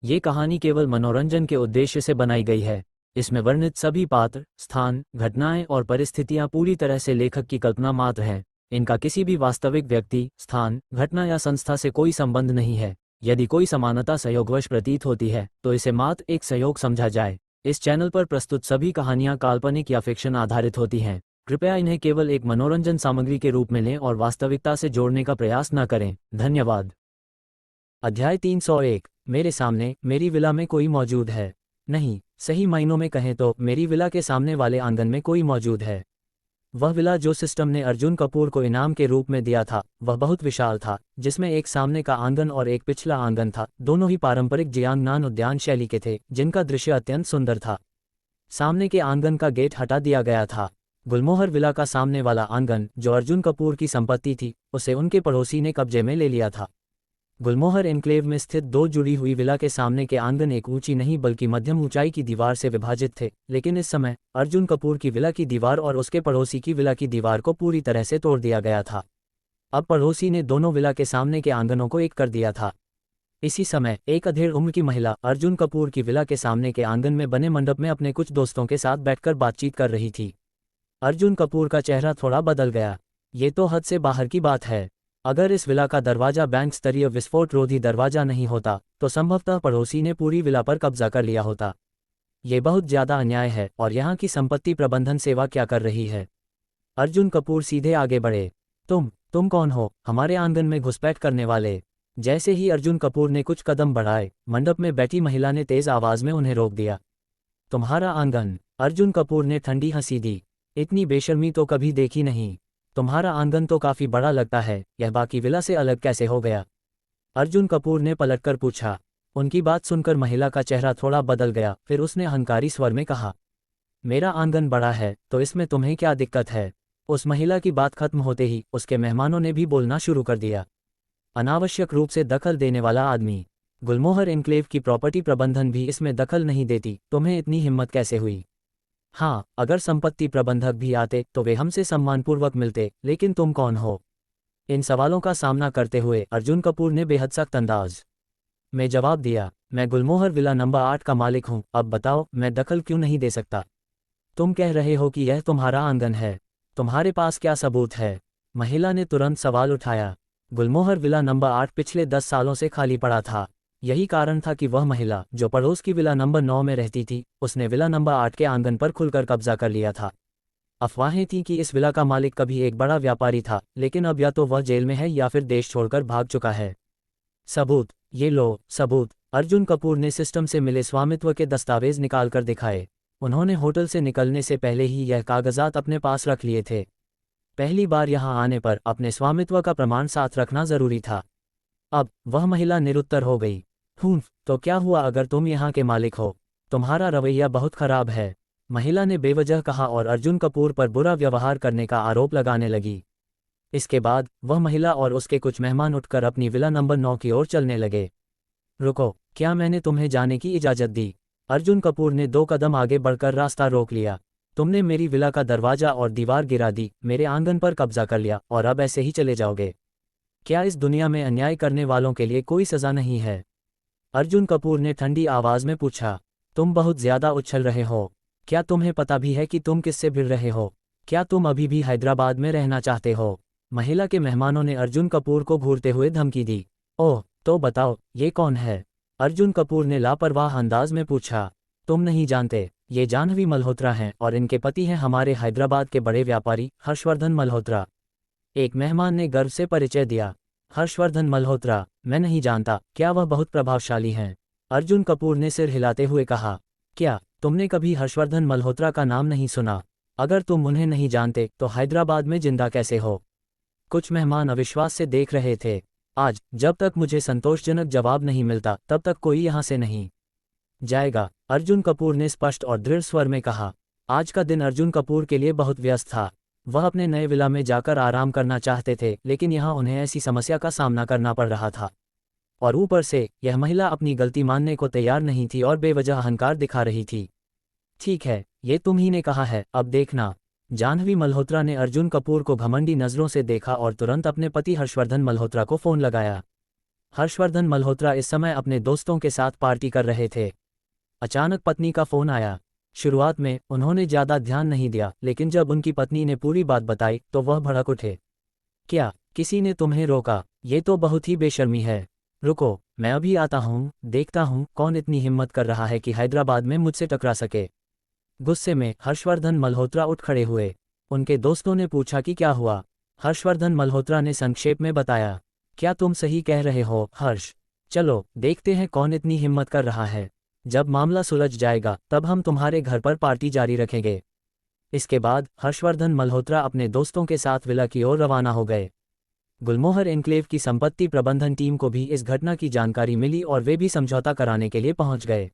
ये कहानी केवल मनोरंजन के उद्देश्य से बनाई गई है। इसमें वर्णित सभी पात्र, स्थान, घटनाएं और परिस्थितियां पूरी तरह से लेखक की कल्पना मात्र हैं। इनका किसी भी वास्तविक व्यक्ति, स्थान, घटना या संस्था से कोई संबंध नहीं है। यदि कोई समानता संयोगवश प्रतीत होती है तो इसे मात्र एक संयोग समझा जाए। इस चैनल पर प्रस्तुत सभी कहानियां काल्पनिक या फिक्शन आधारित होती हैं। कृपया इन्हें केवल एक मनोरंजन सामग्री के रूप में लें और वास्तविकता से जोड़ने का प्रयास न करें। धन्यवाद। अध्याय 301। मेरे सामने मेरी विला में कोई मौजूद है। नहीं, सही मायनों में कहें तो मेरी विला के सामने वाले आंगन में कोई मौजूद है। वह विला जो सिस्टम ने अर्जुन कपूर को इनाम के रूप में दिया था वह बहुत विशाल था, जिसमें एक सामने का आंगन और एक पिछला आंगन था। दोनों ही पारंपरिक जियांगनान उद्यान शैली के थे, जिनका दृश्य अत्यंत सुंदर था। सामने के आंगन का गेट हटा दिया गया था। गुलमोहर विला का सामने वाला आंगन, जो अर्जुन कपूर की संपत्ति थी, उसे उनके पड़ोसी ने कब्जे में ले लिया था। गुलमोहर एन्क्लेव में स्थित दो जुड़ी हुई विला के सामने के आंगन एक ऊंची नहीं बल्कि मध्यम ऊंचाई की दीवार से विभाजित थे, लेकिन इस समय अर्जुन कपूर की विला की दीवार और उसके पड़ोसी की विला की दीवार को पूरी तरह से तोड़ दिया गया था। अब पड़ोसी ने दोनों विला के सामने के आंगनों को एक कर दिया था। इसी समय एक अधेड़ उम्र की महिला अर्जुन कपूर की विला के सामने के आंगन में बने मंडप में अपने कुछ दोस्तों के साथ बैठकर बातचीत कर रही थी। अर्जुन कपूर का चेहरा थोड़ा बदल गया। ये तो हद से बाहर की बात है। अगर इस विला का दरवाजा बैंक स्तरीय विस्फोट रोधी दरवाजा नहीं होता तो संभवतः पड़ोसी ने पूरी विला पर कब्जा कर लिया होता। ये बहुत ज्यादा अन्याय है। और यहाँ की संपत्ति प्रबंधन सेवा क्या कर रही है? अर्जुन कपूर सीधे आगे बढ़े। तुम कौन हो, हमारे आंगन में घुसपैठ करने वाले? जैसे ही अर्जुन कपूर ने कुछ कदम बढ़ाए, मंडप में बैठी महिला ने तेज आवाज में उन्हें रोक दिया। तुम्हारा आंगन? अर्जुन कपूर ने ठंडी हंसी दी। इतनी बेशर्मी तो कभी देखी नहीं। तुम्हारा आंगन तो काफी बड़ा लगता है, यह बाकी विला से अलग कैसे हो गया? अर्जुन कपूर ने पलटकर पूछा। उनकी बात सुनकर महिला का चेहरा थोड़ा बदल गया। फिर उसने अहंकारी स्वर में कहा, मेरा आंगन बड़ा है तो इसमें तुम्हें क्या दिक्कत है? उस महिला की बात खत्म होते ही उसके मेहमानों ने भी बोलना शुरू कर दिया। अनावश्यक रूप से दखल देने वाला आदमी। गुलमोहर एन्क्लेव की प्रॉपर्टी प्रबंधन भी इसमें दखल नहीं देती, तुम्हें इतनी हिम्मत कैसे हुई? हाँ, अगर संपत्ति प्रबंधक भी आते तो वे हमसे सम्मानपूर्वक मिलते, लेकिन तुम कौन हो? इन सवालों का सामना करते हुए अर्जुन कपूर ने बेहद सख्त अंदाज में जवाब दिया, मैं गुलमोहर विला नंबर 8 का मालिक हूँ। अब बताओ, मैं दखल क्यों नहीं दे सकता? तुम कह रहे हो कि यह तुम्हारा आंगन है, तुम्हारे पास क्या सबूत है? महिला ने तुरंत सवाल उठाया। गुलमोहर विला नंबर 8 पिछले 10 सालों से खाली पड़ा था। यही कारण था कि वह महिला जो पड़ोस की विला नंबर 9 में रहती थी, उसने विला नंबर 8 के आंगन पर खुलकर कब्जा कर लिया था। अफवाहें थीं कि इस विला का मालिक कभी एक बड़ा व्यापारी था, लेकिन अब या तो वह जेल में है या फिर देश छोड़कर भाग चुका है। सबूत? ये लो सबूत। अर्जुन कपूर ने सिस्टम से मिले स्वामित्व के दस्तावेज निकालकर दिखाए। उन्होंने होटल से निकलने से पहले ही यह कागजात अपने पास रख लिए थे। पहली बार यहाँ आने पर अपने स्वामित्व का प्रमाण साथ रखना जरूरी था। अब वह महिला निरुत्तर हो गई। तो क्या हुआ अगर तुम यहाँ के मालिक हो? तुम्हारा रवैया बहुत खराब है, महिला ने बेवजह कहा और अर्जुन कपूर पर बुरा व्यवहार करने का आरोप लगाने लगी। इसके बाद वह महिला और उसके कुछ मेहमान उठकर अपनी विला नंबर 9 की ओर चलने लगे। रुको, क्या मैंने तुम्हें जाने की इजाजत दी? अर्जुन कपूर ने 2 कदम आगे बढ़कर रास्ता रोक लिया। तुमने मेरी विला का दरवाजा और दीवार गिरा दी, मेरे आंगन पर कब्जा कर लिया और अब ऐसे ही चले जाओगे? क्या इस दुनिया में अन्याय करने वालों के लिए कोई सजा नहीं है? अर्जुन कपूर ने ठंडी आवाज में पूछा। तुम बहुत ज्यादा उछल रहे हो। क्या तुम्हें पता भी है कि तुम किससे भिड़ रहे हो? क्या तुम अभी भी हैदराबाद में रहना चाहते हो? महिला के मेहमानों ने अर्जुन कपूर को घूरते हुए धमकी दी। ओह, तो बताओ, ये कौन है? अर्जुन कपूर ने लापरवाह अंदाज में पूछा। तुम नहीं जानते, ये जाह्नवी मल्होत्रा हैं और इनके पति हैं हमारे हैदराबाद के बड़े व्यापारी हर्षवर्धन मल्होत्रा। एक मेहमान ने गर्व से परिचय दिया। हर्षवर्धन मल्होत्रा? मैं नहीं जानता। क्या वह बहुत प्रभावशाली हैं? अर्जुन कपूर ने सिर हिलाते हुए कहा। क्या तुमने कभी हर्षवर्धन मल्होत्रा का नाम नहीं सुना? अगर तुम उन्हें नहीं जानते तो हैदराबाद में जिंदा कैसे हो? कुछ मेहमान अविश्वास से देख रहे थे। आज जब तक मुझे संतोषजनक जवाब नहीं मिलता तब तक कोई यहाँ से नहीं जाएगा, अर्जुन कपूर ने स्पष्ट और दृढ़ स्वर में कहा। आज का दिन अर्जुन कपूर के लिए बहुत व्यस्त था। वह अपने नए विला में जाकर आराम करना चाहते थे, लेकिन यहाँ उन्हें ऐसी समस्या का सामना करना पड़ रहा था। और ऊपर से यह महिला अपनी गलती मानने को तैयार नहीं थी और बेवजह अहंकार दिखा रही थी। ठीक है, ये तुम ही ने कहा है, अब देखना। जाह्नवी मल्होत्रा ने अर्जुन कपूर को घमंडी नजरों से देखा और तुरंत अपने पति हर्षवर्धन मल्होत्रा को फोन लगाया। हर्षवर्धन मल्होत्रा इस समय अपने दोस्तों के साथ पार्टी कर रहे थे। अचानक पत्नी का फोन आया। शुरुआत में उन्होंने ज्यादा ध्यान नहीं दिया, लेकिन जब उनकी पत्नी ने पूरी बात बताई तो वह भड़क उठे। क्या किसी ने तुम्हें रोका? ये तो बहुत ही बेशर्मी है। रुको, मैं अभी आता हूँ, देखता हूँ कौन इतनी हिम्मत कर रहा है कि हैदराबाद में मुझसे टकरा सके। गुस्से में हर्षवर्धन मल्होत्रा उठ खड़े हुए। उनके दोस्तों ने पूछा कि क्या हुआ। हर्षवर्धन मल्होत्रा ने संक्षेप में बताया, क्या तुम सही कह रहे हो हर्ष? चलो देखते हैं कौन इतनी हिम्मत कर रहा है। जब मामला सुलझ जाएगा तब हम तुम्हारे घर पर पार्टी जारी रखेंगे। इसके बाद हर्षवर्धन मल्होत्रा अपने दोस्तों के साथ विला की ओर रवाना हो गए। गुलमोहर एन्क्लेव की संपत्ति प्रबंधन टीम को भी इस घटना की जानकारी मिली और वे भी समझौता कराने के लिए पहुंच गए।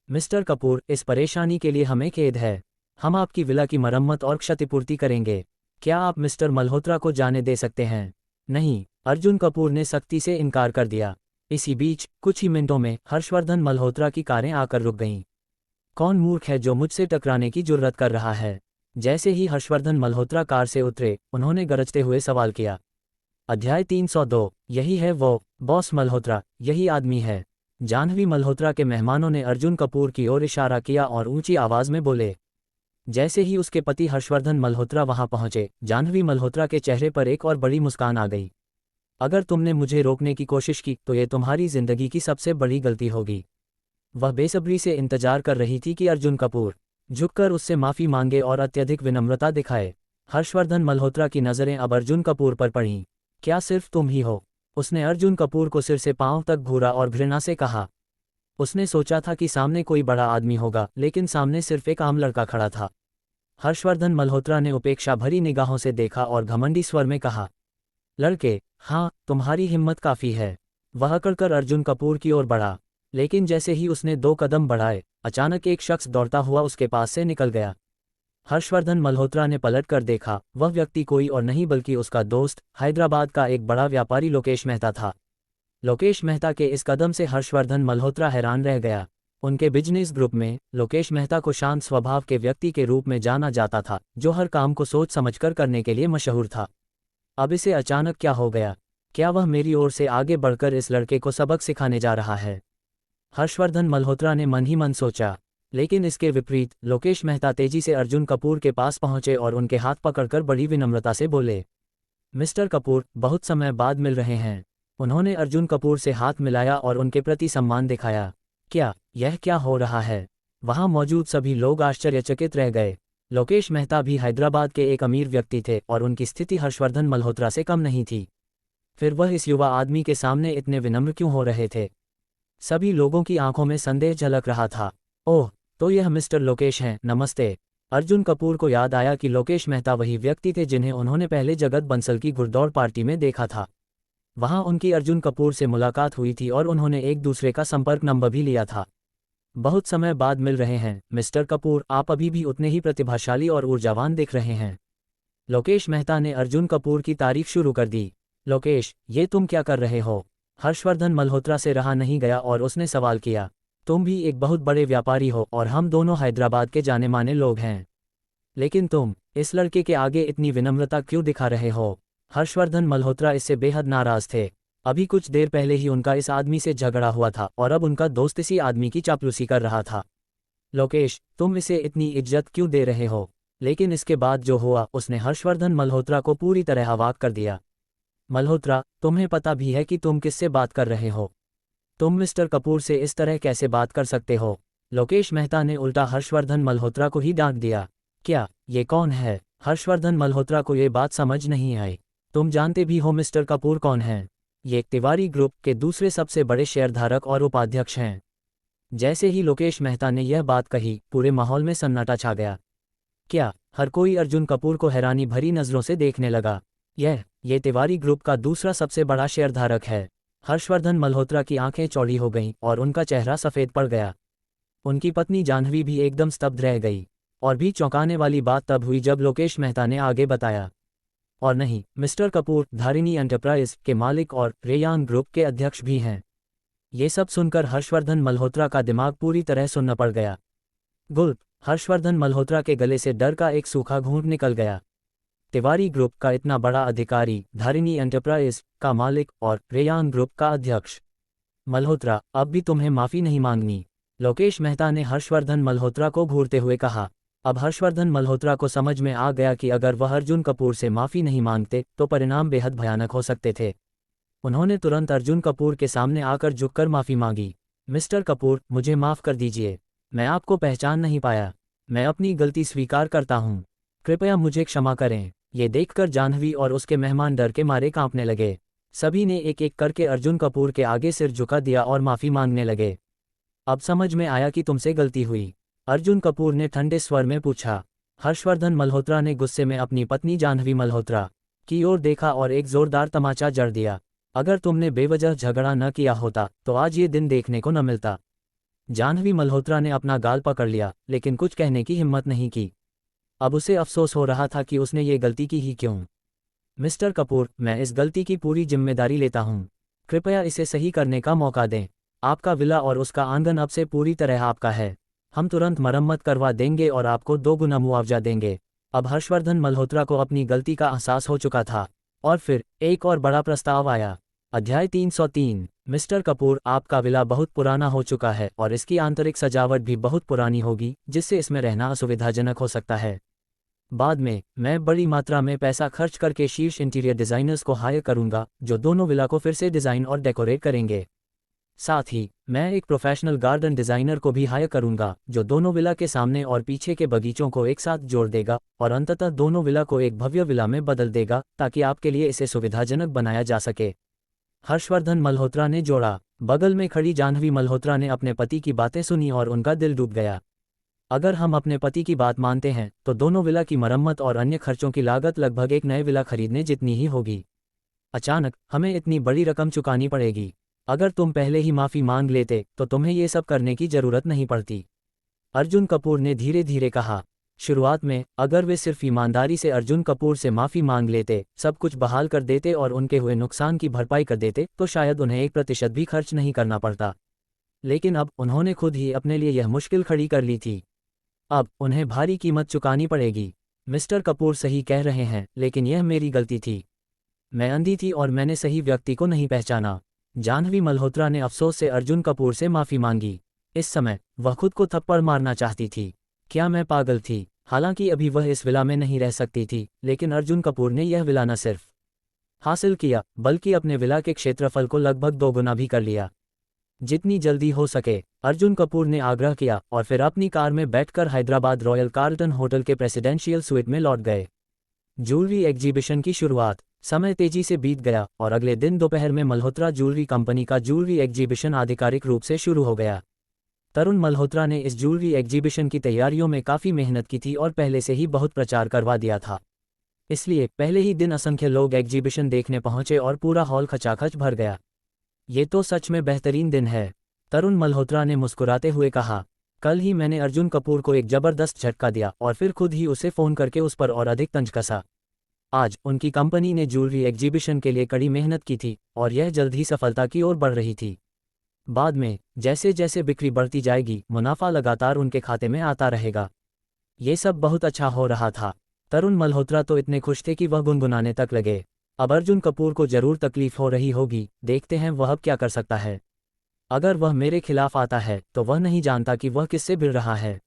मिस्टर कपूर, इस परेशानी के लिए हमें खेद है। हम आपकी विला की मरम्मत और क्षतिपूर्ति करेंगे। क्या आप मिस्टर मल्होत्रा को जाने दे सकते हैं? नहीं, अर्जुन कपूर ने सख्ती से इनकार कर दिया। इसी बीच कुछ ही मिनटों में हर्षवर्धन मल्होत्रा की कारें आकर रुक गईं। कौन मूर्ख है जो मुझसे टकराने की जुर्रत कर रहा है? जैसे ही हर्षवर्धन मल्होत्रा कार से उतरे, उन्होंने गरजते हुए सवाल किया। अध्याय 302। यही है वो बॉस मल्होत्रा, यही आदमी है। जाह्नवी मल्होत्रा के मेहमानों ने अर्जुन कपूर की ओर इशारा किया और ऊंची आवाज में बोले। जैसे ही उसके पति हर्षवर्धन मल्होत्रा वहां पहुंचे, जाह्नवी मल्होत्रा के चेहरे पर एक और बड़ी मुस्कान आ गई। अगर तुमने मुझे रोकने की कोशिश की तो ये तुम्हारी जिंदगी की सबसे बड़ी गलती होगी। वह बेसब्री से इंतजार कर रही थी कि अर्जुन कपूर झुककर उससे माफी मांगे और अत्यधिक विनम्रता दिखाए। हर्षवर्धन मल्होत्रा की नजरें अब अर्जुन कपूर पर पड़ीं। क्या सिर्फ तुम ही हो? उसने अर्जुन कपूर को सिर से पांव तक घूरा और घृणा से कहा। उसने सोचा था कि सामने कोई बड़ा आदमी होगा, लेकिन सामने सिर्फ एक आम लड़का खड़ा था। हर्षवर्धन मल्होत्रा ने उपेक्षा भरी निगाहों से देखा और घमंडी स्वर में कहा, लड़के, हाँ, तुम्हारी हिम्मत काफी है। वह अकड़कर अर्जुन कपूर की ओर बढ़ा, लेकिन जैसे ही उसने 2 कदम बढ़ाए, अचानक एक शख्स दौड़ता हुआ उसके पास से निकल गया। हर्षवर्धन मल्होत्रा ने पलट कर देखा। वह व्यक्ति कोई और नहीं बल्कि उसका दोस्त, हैदराबाद का एक बड़ा व्यापारी लोकेश मेहता था। लोकेश मेहता के इस कदम से हर्षवर्धन मल्होत्रा हैरान रह गया। उनके बिजनेस ग्रुप में लोकेश मेहता को शांत स्वभाव के व्यक्ति के रूप में जाना जाता था, जो हर काम को सोच समझकर करने के लिए मशहूर था। अब इसे अचानक क्या हो गया? क्या वह मेरी ओर से आगे बढ़कर इस लड़के को सबक सिखाने जा रहा है? हर्षवर्धन मल्होत्रा ने मन ही मन सोचा। लेकिन इसके विपरीत लोकेश मेहता तेजी से अर्जुन कपूर के पास पहुंचे और उनके हाथ पकड़कर बड़ी विनम्रता से बोले, मिस्टर कपूर, बहुत समय बाद मिल रहे हैं। उन्होंने अर्जुन कपूर से हाथ मिलाया और उनके प्रति सम्मान दिखाया। यह क्या हो रहा है? वहां मौजूद सभी लोग आश्चर्यचकित रह गए। लोकेश मेहता भी हैदराबाद के एक अमीर व्यक्ति थे और उनकी स्थिति हर्षवर्धन मल्होत्रा से कम नहीं थी। फिर वह इस युवा आदमी के सामने इतने विनम्र क्यों हो रहे थे? सभी लोगों की आंखों में संदेह झलक रहा था। ओह, तो यह मिस्टर लोकेश हैं, नमस्ते। अर्जुन कपूर को याद आया कि लोकेश मेहता वही व्यक्ति थे जिन्हें उन्होंने पहले जगत बंसल की घुड़दौड़ पार्टी में देखा था। वहां उनकी अर्जुन कपूर से मुलाकात हुई थी और उन्होंने एक दूसरे का संपर्क नंबर भी लिया था। बहुत समय बाद मिल रहे हैं मिस्टर कपूर, आप अभी भी उतने ही प्रतिभाशाली और ऊर्जावान दिख रहे हैं। लोकेश मेहता ने अर्जुन कपूर की तारीफ शुरू कर दी। लोकेश, ये तुम क्या कर रहे हो? हर्षवर्धन मल्होत्रा से रहा नहीं गया और उसने सवाल किया। तुम भी एक बहुत बड़े व्यापारी हो और हम दोनों हैदराबाद के जाने माने लोग हैं, लेकिन तुम इस लड़के के आगे इतनी विनम्रता क्यों दिखा रहे हो? हर्षवर्धन मल्होत्रा इससे बेहद नाराज थे। अभी कुछ देर पहले ही उनका इस आदमी से झगड़ा हुआ था और अब उनका दोस्त इसी आदमी की चापलूसी कर रहा था। लोकेश, तुम इसे इतनी इज्जत क्यों दे रहे हो? लेकिन इसके बाद जो हुआ उसने हर्षवर्धन मल्होत्रा को पूरी तरह अवाक कर दिया। मल्होत्रा, तुम्हें पता भी है कि तुम किससे बात कर रहे हो? तुम मिस्टर कपूर से इस तरह कैसे बात कर सकते हो? लोकेश मेहता ने उल्टा हर्षवर्धन मल्होत्रा को ही डांट दिया। क्या ये कौन है? हर्षवर्धन मल्होत्रा को ये बात समझ नहीं आई। तुम जानते भी हो मिस्टर कपूर कौन हैं? ये तिवारी ग्रुप के दूसरे सबसे बड़े शेयरधारक और उपाध्यक्ष हैं। जैसे ही लोकेश मेहता ने यह बात कही, पूरे माहौल में सन्नाटा छा गया। हर कोई अर्जुन कपूर को हैरानी भरी नजरों से देखने लगा। ये तिवारी ग्रुप का दूसरा सबसे बड़ा शेयरधारक है। हर्षवर्धन मल्होत्रा की आंखें चौड़ी हो गईं और उनका चेहरा सफ़ेद पड़ गया। उनकी पत्नी जाह्नवी भी एकदम स्तब्ध रह गई। और भी चौंकाने वाली बात तब हुई जब लोकेश मेहता ने आगे बताया, और नहीं, मिस्टर कपूर धारिणी एंटरप्राइज के मालिक और रेयान ग्रुप के अध्यक्ष भी हैं। ये सब सुनकर हर्षवर्धन मल्होत्रा का दिमाग पूरी तरह सुन्न पड़ गया। गुल्प, हर्षवर्धन मल्होत्रा के गले से डर का एक सूखा घूंट निकल गया। तिवारी ग्रुप का इतना बड़ा अधिकारी, धारिणी एंटरप्राइज का मालिक और रेयान ग्रुप का अध्यक्ष। मल्होत्रा, अब भी तुम्हें माफ़ी नहीं मांगनी, लोकेश मेहता ने हर्षवर्धन मल्होत्रा को घूरते हुए कहा। अब हर्षवर्धन मल्होत्रा को समझ में आ गया कि अगर वह अर्जुन कपूर से माफ़ी नहीं मांगते तो परिणाम बेहद भयानक हो सकते थे। उन्होंने तुरंत अर्जुन कपूर के सामने आकर झुककर माफ़ी मांगी। मिस्टर कपूर, मुझे माफ़ कर दीजिए, मैं आपको पहचान नहीं पाया, मैं अपनी गलती स्वीकार करता हूँ, कृपया मुझे क्षमा करें। ये देखकर जाह्नवी और उसके मेहमान डर के मारे कांपने लगे। सभी ने एक एक करके अर्जुन कपूर के आगे सिर झुका दिया और माफ़ी मांगने लगे। अब समझ में आया कि तुमसे गलती हुई, अर्जुन कपूर ने ठंडे स्वर में पूछा। हर्षवर्धन मल्होत्रा ने गुस्से में अपनी पत्नी जाह्नवी मल्होत्रा की ओर देखा और एक जोरदार तमाचा जड़ दिया। अगर तुमने बेवजह झगड़ा न किया होता तो आज ये दिन देखने को न मिलता। जाह्नवी मल्होत्रा ने अपना गाल पकड़ लिया, लेकिन कुछ कहने की हिम्मत नहीं की। अब उसे अफसोस हो रहा था कि उसने ये गलती की ही क्यों। मिस्टर कपूर, मैं इस गलती की पूरी जिम्मेदारी लेता हूँ, कृपया इसे सही करने का मौका दें। आपका विला और उसका आंगन अब से पूरी तरह आपका है, हम तुरंत मरम्मत करवा देंगे और आपको 2 गुना मुआवजा देंगे। अब हर्षवर्धन मल्होत्रा को अपनी गलती का एहसास हो चुका था और फिर एक और बड़ा प्रस्ताव आया। अध्याय 303। मिस्टर कपूर, आपका विला बहुत पुराना हो चुका है और इसकी आंतरिक सजावट भी बहुत पुरानी होगी, जिससे इसमें रहना असुविधाजनक हो सकता है। बाद में मैं बड़ी मात्रा में पैसा खर्च करके शीर्ष इंटीरियर डिज़ाइनर्स को हायर करूंगा जो दोनों विला को फिर से डिज़ाइन और डेकोरेट करेंगे। साथ ही मैं एक प्रोफेशनल गार्डन डिज़ाइनर को भी हायर करूंगा जो दोनों विला के सामने और पीछे के बगीचों को एक साथ जोड़ देगा और अंततः दोनों विला को एक भव्य विला में बदल देगा ताकि आपके लिए इसे सुविधाजनक बनाया जा सके। हर्षवर्धन मल्होत्रा ने जोड़ा। बगल में खड़ी जाह्नवी मल्होत्रा ने अपने पति की बातें सुनी और उनका दिल डूब गया। अगर हम अपने पति की बात मानते हैं तो दोनों विला की मरम्मत और अन्य खर्चों की लागत लगभग एक नए विला खरीदने जितनी ही होगी। अचानक हमें इतनी बड़ी रकम चुकानी पड़ेगी। अगर तुम पहले ही माफ़ी मांग लेते तो तुम्हें ये सब करने की ज़रूरत नहीं पड़ती, अर्जुन कपूर ने धीरे धीरे कहा। शुरुआत में अगर वे सिर्फ ईमानदारी से अर्जुन कपूर से माफ़ी मांग लेते, सब कुछ बहाल कर देते और उनके हुए नुकसान की भरपाई कर देते तो शायद उन्हें 1% भी खर्च नहीं करना पड़ता। लेकिन अब उन्होंने खुद ही अपने लिए यह मुश्किल खड़ी कर ली थी। अब उन्हें भारी कीमत चुकानी पड़ेगी। मिस्टर कपूर सही कह रहे हैं, लेकिन यह मेरी गलती थी। मैं अंधी थी और मैंने सही व्यक्ति को नहीं पहचाना। जाह्नवी मल्होत्रा ने अफसोस से अर्जुन कपूर से माफ़ी मांगी। इस समय वह खुद को थप्पड़ मारना चाहती थी। क्या मैं पागल थी? हालांकि अभी वह इस विला में नहीं रह सकती थी, लेकिन अर्जुन कपूर ने यह विला न सिर्फ हासिल किया बल्कि अपने विला के क्षेत्रफल को लगभग 2 गुना भी कर लिया। जितनी जल्दी हो सके, अर्जुन कपूर ने आग्रह किया और फिर अपनी कार में बैठकर हैदराबाद रॉयल कार्लटन होटल के प्रेसिडेंशियल स्वीट में लौट गए। ज्वेलरी एग्जीबिशन की शुरुआत। समय तेजी से बीत गया और अगले दिन दोपहर में मल्होत्रा ज्वेलरी कंपनी का ज्वेलरी एग्जीबिशन आधिकारिक रूप से शुरू हो गया। तरुण मल्होत्रा ने इस ज्वेलरी एग्जीबिशन की तैयारियों में काफ़ी मेहनत की थी और पहले से ही बहुत प्रचार करवा दिया था। इसलिए पहले ही दिन असंख्य लोग एग्जीबिशन देखने पहुंचे और पूरा हॉल खचाखच भर गया। ये तो सच में बेहतरीन दिन है, तरुण मल्होत्रा ने मुस्कुराते हुए कहा। कल ही मैंने अर्जुन कपूर को एक ज़बरदस्त झटका दिया और फिर खुद ही उसे फ़ोन करके उस पर और अधिक तंज कसा। आज उनकी कंपनी ने ज्वेलरी एग्जीबिशन के लिए कड़ी मेहनत की थी और यह जल्द ही सफलता की ओर बढ़ रही थी। बाद में जैसे जैसे बिक्री बढ़ती जाएगी, मुनाफा लगातार उनके खाते में आता रहेगा। ये सब बहुत अच्छा हो रहा था। तरुण मल्होत्रा तो इतने खुश थे कि वह गुनगुनाने तक लगे। अब अर्जुन कपूर को जरूर तकलीफ हो रही होगी, देखते हैं वह अब क्या कर सकता है। अगर वह मेरे खिलाफ आता है तो वह नहीं जानता कि वह किससे भिड़ रहा है।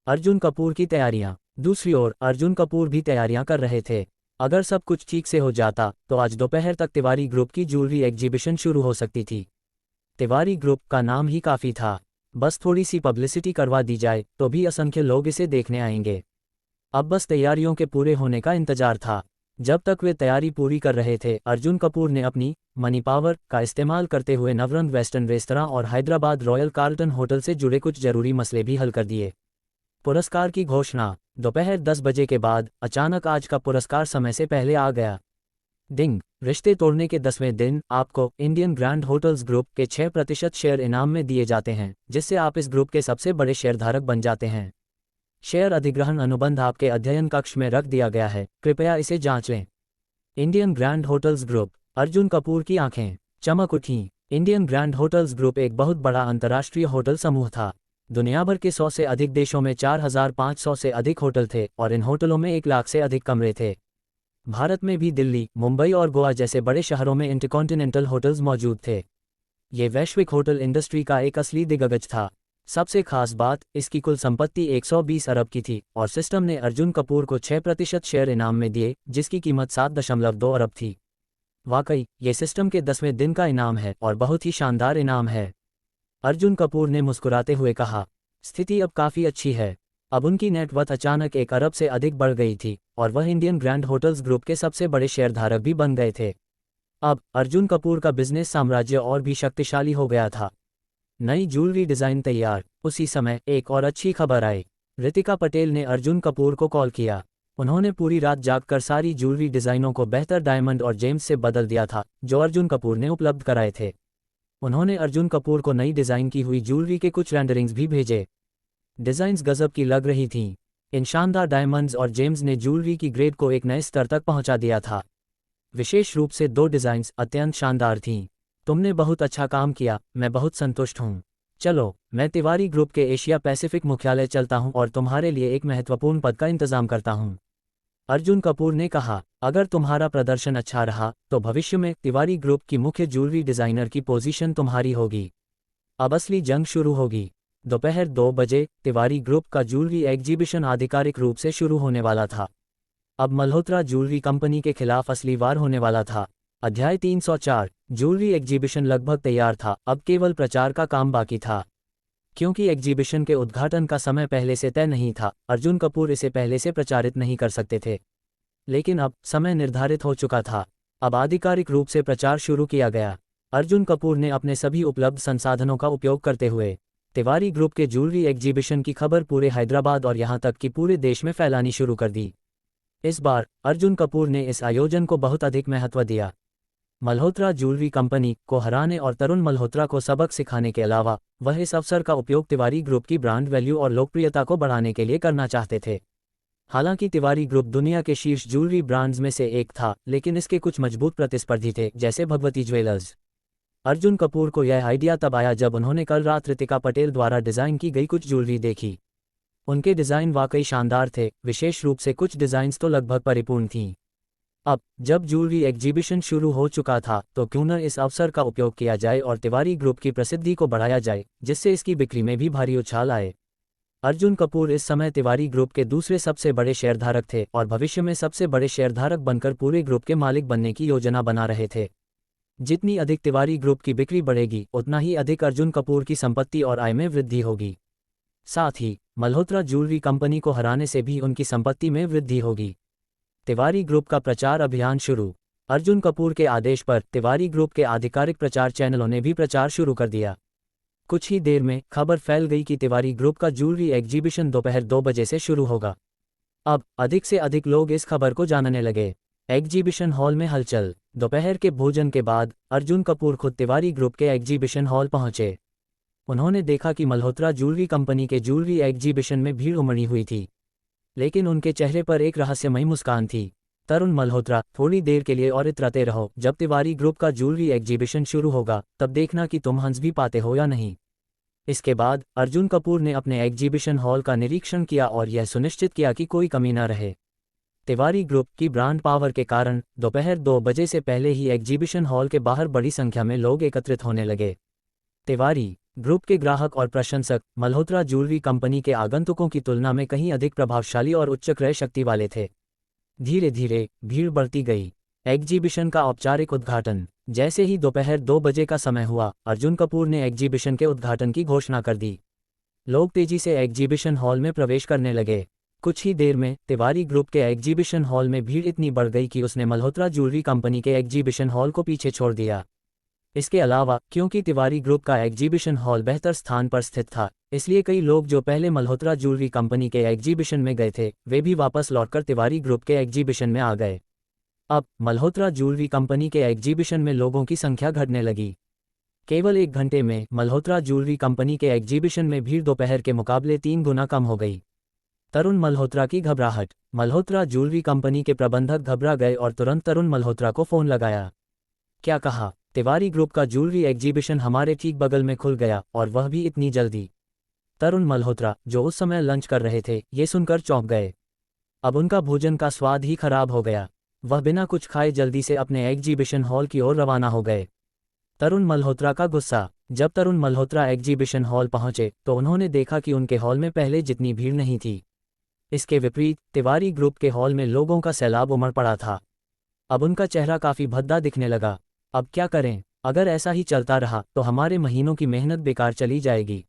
अर्जुन कपूर की तैयारियां। दूसरी ओर अर्जुन कपूर भी तैयारियां कर रहे थे। अगर सब कुछ ठीक से हो जाता तो आज दोपहर तक तिवारी ग्रुप की ज्वेलरी एग्जीबिशन शुरू हो सकती थी। तिवारी ग्रुप का नाम ही काफ़ी था, बस थोड़ी सी पब्लिसिटी करवा दी जाए तो भी असंख्य लोग इसे देखने आएंगे। अब बस तैयारियों के पूरे होने का इंतजार था। जब तक वे तैयारी पूरी कर रहे थे, अर्जुन कपूर ने अपनी मनी पावर का इस्तेमाल करते हुए नवरंग वेस्टर्न रेस्तरां और हैदराबाद रॉयल कार्लटन होटल से जुड़े कुछ जरूरी मसले भी हल कर दिए। पुरस्कार की घोषणा। दोपहर 10 बजे के बाद अचानक आज का पुरस्कार समय से पहले आ गया। डिंग। रिश्ते तोड़ने के 10वें दिन आपको इंडियन ग्रैंड होटल्स ग्रुप के 6% शेयर इनाम में दिए जाते हैं, जिससे आप इस ग्रुप के सबसे बड़े शेयरधारक बन जाते हैं। शेयर अधिग्रहण अनुबंध आपके अध्ययन कक्ष में रख दिया गया है, कृपया इसे जांच लें। Indian grand hotels group. Arjun Kapoor की आंखें चमक उठीं। इंडियन ग्रैंड होटल्स ग्रुप एक बहुत बड़ा अंतर्राष्ट्रीय होटल समूह था। दुनिया भर के 100 से अधिक देशों में 4500 से अधिक होटल थे और इन होटलों में 1 लाख से अधिक कमरे थे। भारत में भी दिल्ली, मुंबई और गोवा जैसे बड़े शहरों में इंटरकॉन्टिनेंटल होटल्स मौजूद थे। ये वैश्विक होटल इंडस्ट्री का एक असली दिग्गज था। सबसे खास बात, इसकी कुल संपत्ति 120 अरब की थी और सिस्टम ने अर्जुन कपूर को 6% शेयर इनाम में दिए, जिसकी कीमत 7.2 अरब थी। वाकई ये सिस्टम के 10वें दिन का इनाम है और बहुत ही शानदार इनाम है। अर्जुन कपूर ने मुस्कुराते हुए कहा, स्थिति अब काफ़ी अच्छी है। अब उनकी नेटवर्थ अचानक 1 अरब से अधिक बढ़ गई थी और वह इंडियन ग्रैंड होटल्स ग्रुप के सबसे बड़े शेयरधारक भी बन गए थे। अब अर्जुन कपूर का बिजनेस साम्राज्य और भी शक्तिशाली हो गया था। नई ज्वेलरी डिज़ाइन तैयार। उसी समय एक और अच्छी खबर आई। रितिका पटेल ने अर्जुन कपूर को कॉल किया। उन्होंने पूरी रात जागकर सारी ज्वेलरी डिज़ाइनों को बेहतर डायमंड और जेम्स से बदल दिया था, जो अर्जुन कपूर ने उपलब्ध कराए थे। उन्होंने अर्जुन कपूर को नई डिज़ाइन की हुई ज्वेलरी के कुछ रेंडरिंग्स भी भेजे। डिज़ाइंस गजब की लग रही थीं। इन शानदार डायमंड्स और जेम्स ने ज्वेलरी की ग्रेड को एक नए स्तर तक पहुंचा दिया था। विशेष रूप से 2 डिज़ाइंस अत्यंत शानदार थीं। तुमने बहुत अच्छा काम किया, मैं बहुत संतुष्ट हूँ। चलो, मैं तिवारी ग्रुप के एशिया पैसिफिक मुख्यालय चलता हूँ और तुम्हारे लिए एक महत्वपूर्ण पद का इंतजाम करता हूँ। अर्जुन कपूर ने कहा, अगर तुम्हारा प्रदर्शन अच्छा रहा तो भविष्य में तिवारी ग्रुप की मुख्य ज्वेलरी डिज़ाइनर की पोजीशन तुम्हारी होगी। अब असली जंग शुरू होगी। दोपहर 2 बजे तिवारी ग्रुप का ज्वेलरी एग्जीबिशन आधिकारिक रूप से शुरू होने वाला था। अब मल्होत्रा ज्वेलरी कंपनी के खिलाफ असली वार होने वाला था। अध्याय 304। ज्वेलरी एग्जीबिशन लगभग तैयार था, अब केवल प्रचार का काम बाकी था। क्योंकि एग्जीबिशन के उद्घाटन का समय पहले से तय नहीं था, अर्जुन कपूर इसे पहले से प्रचारित नहीं कर सकते थे। लेकिन अब समय निर्धारित हो चुका था। अब आधिकारिक रूप से प्रचार शुरू किया गया। अर्जुन कपूर ने अपने सभी उपलब्ध संसाधनों का उपयोग करते हुए तिवारी ग्रुप के ज्वेलरी एग्जीबिशन की खबर पूरे हैदराबाद और यहां तक कि पूरे देश में फैलानी शुरू कर दी। इस बार अर्जुन कपूर ने इस आयोजन को बहुत अधिक महत्व दिया। मल्होत्रा ज्वेलरी कंपनी को हराने और तरुण मल्होत्रा को सबक सिखाने के अलावा वह इस अवसर का उपयोग तिवारी ग्रुप की ब्रांड वैल्यू और लोकप्रियता को बढ़ाने के लिए करना चाहते थे। हालांकि तिवारी ग्रुप दुनिया के शीर्ष ज्वेलरी ब्रांड्स में से एक था, लेकिन इसके कुछ मजबूत प्रतिस्पर्धी थे, जैसे भगवती ज्वेलर्स। अर्जुन कपूर को यह आइडिया तब आया जब उन्होंने कल रात रितिका पटेल द्वारा डिज़ाइन की गई कुछ ज्वेलरी देखी। उनके डिज़ाइन वाकई शानदार थे, विशेष रूप से कुछ डिज़ाइंस तो लगभग परिपूर्ण थीं। अब जब ज्वेलरी एग्जीबिशन शुरू हो चुका था तो क्यों न इस अवसर का उपयोग किया जाए और तिवारी ग्रुप की प्रसिद्धि को बढ़ाया जाए, जिससे इसकी बिक्री में भी भारी उछाल आए। अर्जुन कपूर इस समय तिवारी ग्रुप के दूसरे सबसे बड़े शेयरधारक थे और भविष्य में सबसे बड़े शेयरधारक बनकर पूरे ग्रुप के मालिक बनने की योजना बना रहे थे। जितनी अधिक तिवारी ग्रुप की बिक्री बढ़ेगी, उतना ही अधिक अर्जुन कपूर की संपत्ति और आय में वृद्धि होगी। साथ ही मल्होत्रा ज्वेलरी कंपनी को हराने से भी उनकी संपत्ति में वृद्धि होगी। तिवारी ग्रुप का प्रचार अभियान शुरू। अर्जुन कपूर के आदेश पर तिवारी ग्रुप के आधिकारिक प्रचार चैनलों ने भी प्रचार शुरू कर दिया। कुछ ही देर में खबर फैल गई कि तिवारी ग्रुप का ज्वेलरी एग्जीबिशन दोपहर 2 बजे से शुरू होगा। अब अधिक से अधिक लोग इस खबर को जानने लगे। एग्जीबिशन हॉल में हलचल। दोपहर के भोजन के बाद अर्जुन कपूर खुद तिवारी ग्रुप के एग्जीबिशन हॉल पहुंचे। उन्होंने देखा कि मल्होत्रा ज्वेलरी कंपनी के ज्वेलरी एग्जीबिशन में भीड़ उमड़ी हुई थी, लेकिन उनके चेहरे पर एक रहस्यमयी मुस्कान थी। तरुण मल्होत्रा, थोड़ी देर के लिए और इतराते रहो, जब तिवारी ग्रुप का ज्वेलरी एग्जीबिशन शुरू होगा तब देखना कि तुम हंस भी पाते हो या नहीं। इसके बाद अर्जुन कपूर ने अपने एग्जीबिशन हॉल का निरीक्षण किया और यह सुनिश्चित किया कि कोई कमी न रहे। तिवारी ग्रुप की ब्रांड पावर के कारण दोपहर 2 बजे से पहले ही एग्जीबिशन हॉल के बाहर बड़ी संख्या में लोग एकत्रित होने लगे। तिवारी ग्रुप के ग्राहक और प्रशंसक मल्होत्रा ज्वेलरी कंपनी के आगंतुकों की तुलना में कहीं अधिक प्रभावशाली और उच्च क्रय शक्ति वाले थे। धीरे धीरे भीड़ बढ़ती गई। एग्जीबिशन का औपचारिक उद्घाटन। जैसे ही दोपहर 2 बजे का समय हुआ, अर्जुन कपूर ने एग्जीबिशन के उद्घाटन की घोषणा कर दी। लोग तेजी से एग्जीबिशन हॉल में प्रवेश करने लगे। कुछ ही देर में तिवारी ग्रुप के एग्जीबिशन हॉल में भीड़ इतनी बढ़ गई कि उसने मल्होत्रा ज्वेलरी कंपनी के एग्जीबिशन हॉल को पीछे छोड़ दिया। इसके अलावा क्योंकि तिवारी ग्रुप का एग्जीबिशन हॉल बेहतर स्थान पर स्थित था, इसलिए कई लोग जो पहले मल्होत्रा ज्वेलरी कंपनी के एग्जीबिशन में गए थे, वे भी वापस लौटकर तिवारी ग्रुप के एग्जीबिशन में आ गए। अब मल्होत्रा ज्वेलरी कंपनी के एग्जीबिशन में लोगों की संख्या घटने लगी। केवल 1 घंटे में मल्होत्रा ज्वेलरी कंपनी के एग्जीबिशन में भीड़ दोपहर के मुकाबले 3 गुना कम हो गई। तरुण मल्होत्रा की घबराहट। मल्होत्रा ज्वेलरी कंपनी के प्रबंधक घबरा गए और तुरंत तरुण मल्होत्रा को फोन लगाया। क्या कहा? तिवारी ग्रुप का ज्वेलरी एग्जीबिशन हमारे ठीक बगल में खुल गया, और वह भी इतनी जल्दी। तरुण मल्होत्रा, जो उस समय लंच कर रहे थे, ये सुनकर चौंक गए। अब उनका भोजन का स्वाद ही खराब हो गया। वह बिना कुछ खाए जल्दी से अपने एग्जीबिशन हॉल की ओर रवाना हो गए। तरुण मल्होत्रा का गुस्सा। जब तरुण मल्होत्रा एग्जीबिशन हॉल पहुंचे तो उन्होंने देखा कि उनके हॉल में पहले जितनी भीड़ नहीं थी। इसके विपरीत तिवारी ग्रुप के हॉल में लोगों का सैलाब उमड़ पड़ा था। अब उनका चेहरा काफी भद्दा दिखने लगा। अब क्या करें? अगर ऐसा ही चलता रहा तो हमारे महीनों की मेहनत बेकार चली जाएगी।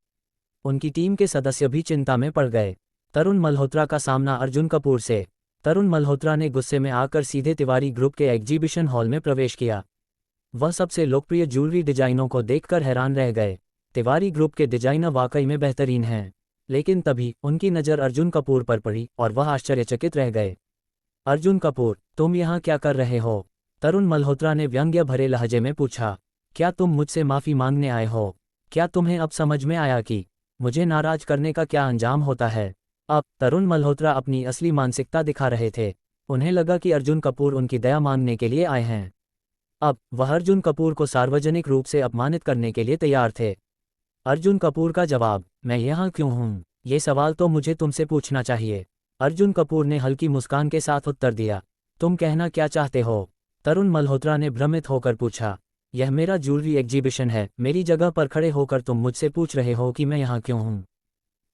उनकी टीम के सदस्य भी चिंता में पड़ गए। तरुण मल्होत्रा का सामना अर्जुन कपूर से। तरुण मल्होत्रा ने गुस्से में आकर सीधे तिवारी ग्रुप के एग्जीबिशन हॉल में प्रवेश किया। वह सबसे लोकप्रिय ज्वेलरी डिजाइनों को देखकर हैरान रह गए। तिवारी ग्रुप के डिजाइनर वाकई में बेहतरीन हैं। लेकिन तभी उनकी नज़र अर्जुन कपूर पर पड़ी और वह आश्चर्यचकित रह गए। अर्जुन कपूर, तुम यहाँ क्या कर रहे हो? तरुण मल्होत्रा ने व्यंग्य भरे लहजे में पूछा। क्या तुम मुझसे माफ़ी मांगने आए हो? क्या तुम्हें अब समझ में आया कि मुझे नाराज करने का क्या अंजाम होता है? अब तरुण मल्होत्रा अपनी असली मानसिकता दिखा रहे थे। उन्हें लगा कि अर्जुन कपूर उनकी दया मांगने के लिए आए हैं। अब वह अर्जुन कपूर को सार्वजनिक रूप से अपमानित करने के लिए तैयार थे। अर्जुन कपूर का जवाब, मैं यहाँ क्यों हूँ? ये सवाल तो मुझे तुमसे पूछना चाहिए। अर्जुन कपूर ने हल्की मुस्कान के साथ उत्तर दिया। तुम कहना क्या चाहते हो? तरुण मल्होत्रा ने भ्रमित होकर पूछा। यह मेरा ज्वेलरी एग्जीबिशन है। मेरी जगह पर खड़े होकर तुम मुझसे पूछ रहे हो कि मैं यहाँ क्यों हूँ?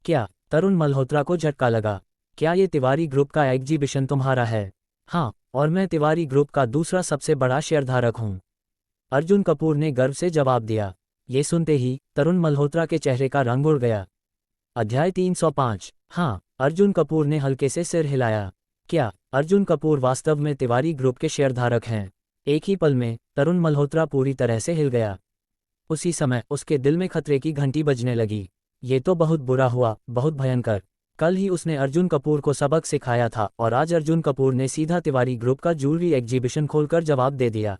क्या? तरुण मल्होत्रा को झटका लगा। क्या ये तिवारी ग्रुप का एग्जीबिशन तुम्हारा है? हाँ, और मैं तिवारी ग्रुप का दूसरा सबसे बड़ा शेयरधारक हूँ। अर्जुन कपूर ने गर्व से जवाब दिया। ये सुनते ही तरुण मल्होत्रा के चेहरे का रंग उड़ गया। अध्याय 305। हाँ, अर्जुन कपूर ने हल्के से सिर हिलाया। क्या अर्जुन कपूर वास्तव में तिवारी ग्रुप के शेयरधारक हैं? एक ही पल में तरुण मल्होत्रा पूरी तरह से हिल गया। उसी समय उसके दिल में खतरे की घंटी बजने लगी। ये तो बहुत बुरा हुआ, बहुत भयंकर। कल ही उसने अर्जुन कपूर को सबक सिखाया था और आज अर्जुन कपूर ने सीधा तिवारी ग्रुप का ज्वेलरी एग्जीबिशन खोलकर जवाब दे दिया।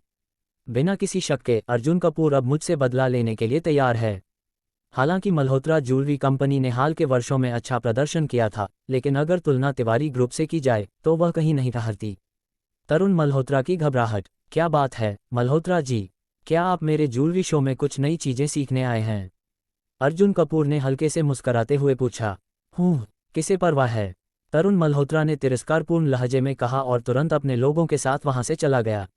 बिना किसी शक के अर्जुन कपूर अब मुझसे बदला लेने के लिए तैयार है। हालांकि मल्होत्रा ज्वेलरी कंपनी ने हाल के वर्षों में अच्छा प्रदर्शन किया था, लेकिन अगर तुलना तिवारी ग्रुप से की जाए तो वह कहीं नहीं ठहरती। तरुण मल्होत्रा की घबराहट। क्या बात है मल्होत्रा जी, क्या आप मेरे ज्वेलरी शो में कुछ नई चीजें सीखने आए हैं? अर्जुन कपूर ने हल्के से मुस्कराते हुए पूछा। किसे परवाह है? तरुण मल्होत्रा ने तिरस्कारपूर्ण लहजे में कहा और तुरंत अपने लोगों के साथ वहां से चला गया।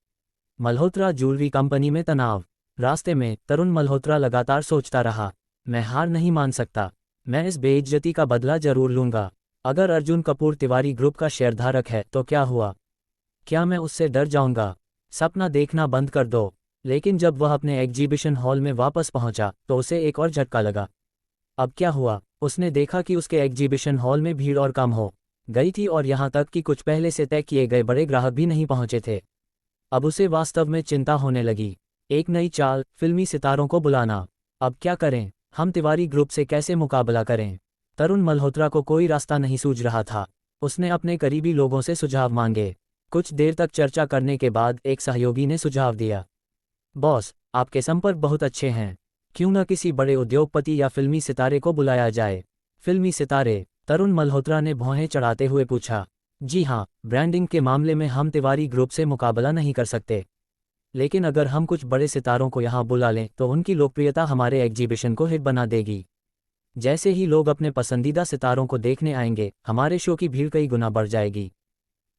मल्होत्रा ज्वेलरी कंपनी में तनाव। रास्ते में तरुण मल्होत्रा लगातार सोचता रहा, मैं हार नहीं मान सकता। मैं इस बेइज्जती का बदला जरूर लूंगा। अगर अर्जुन कपूर तिवारी ग्रुप का शेयरधारक है तो क्या हुआ? क्या मैं उससे डर जाऊंगा? सपना देखना बंद कर दो। लेकिन जब वह अपने एग्जीबिशन हॉल में वापस पहुंचा तो उसे एक और झटका लगा। अब क्या हुआ? उसने देखा कि उसके एग्जीबिशन हॉल में भीड़ और कम हो गई थी और यहाँ तक कि कुछ पहले से तय किए गए बड़े ग्राहक भी नहीं पहुंचे थे। अब उसे वास्तव में चिंता होने लगी। एक नई चाल, फिल्मी सितारों को बुलाना। अब क्या करें? हम तिवारी ग्रुप से कैसे मुकाबला करें? तरुण मल्होत्रा को कोई रास्ता नहीं सूझ रहा था। उसने अपने करीबी लोगों से सुझाव मांगे। कुछ देर तक चर्चा करने के बाद एक सहयोगी ने सुझाव दिया, बॉस, आपके संपर्क बहुत अच्छे हैं। क्यों न किसी बड़े उद्योगपति या फिल्मी सितारे को बुलाया जाए? फिल्मी सितारे? तरुण मल्होत्रा ने भौहें चढ़ाते हुए पूछा। जी हाँ, ब्रांडिंग के मामले में हम तिवारी ग्रुप से मुकाबला नहीं कर सकते, लेकिन अगर हम कुछ बड़े सितारों को यहाँ बुला लें तो उनकी लोकप्रियता हमारे एग्जीबिशन को हिट बना देगी। जैसे ही लोग अपने पसंदीदा सितारों को देखने आएंगे, हमारे शो की भीड़ कई गुना बढ़ जाएगी।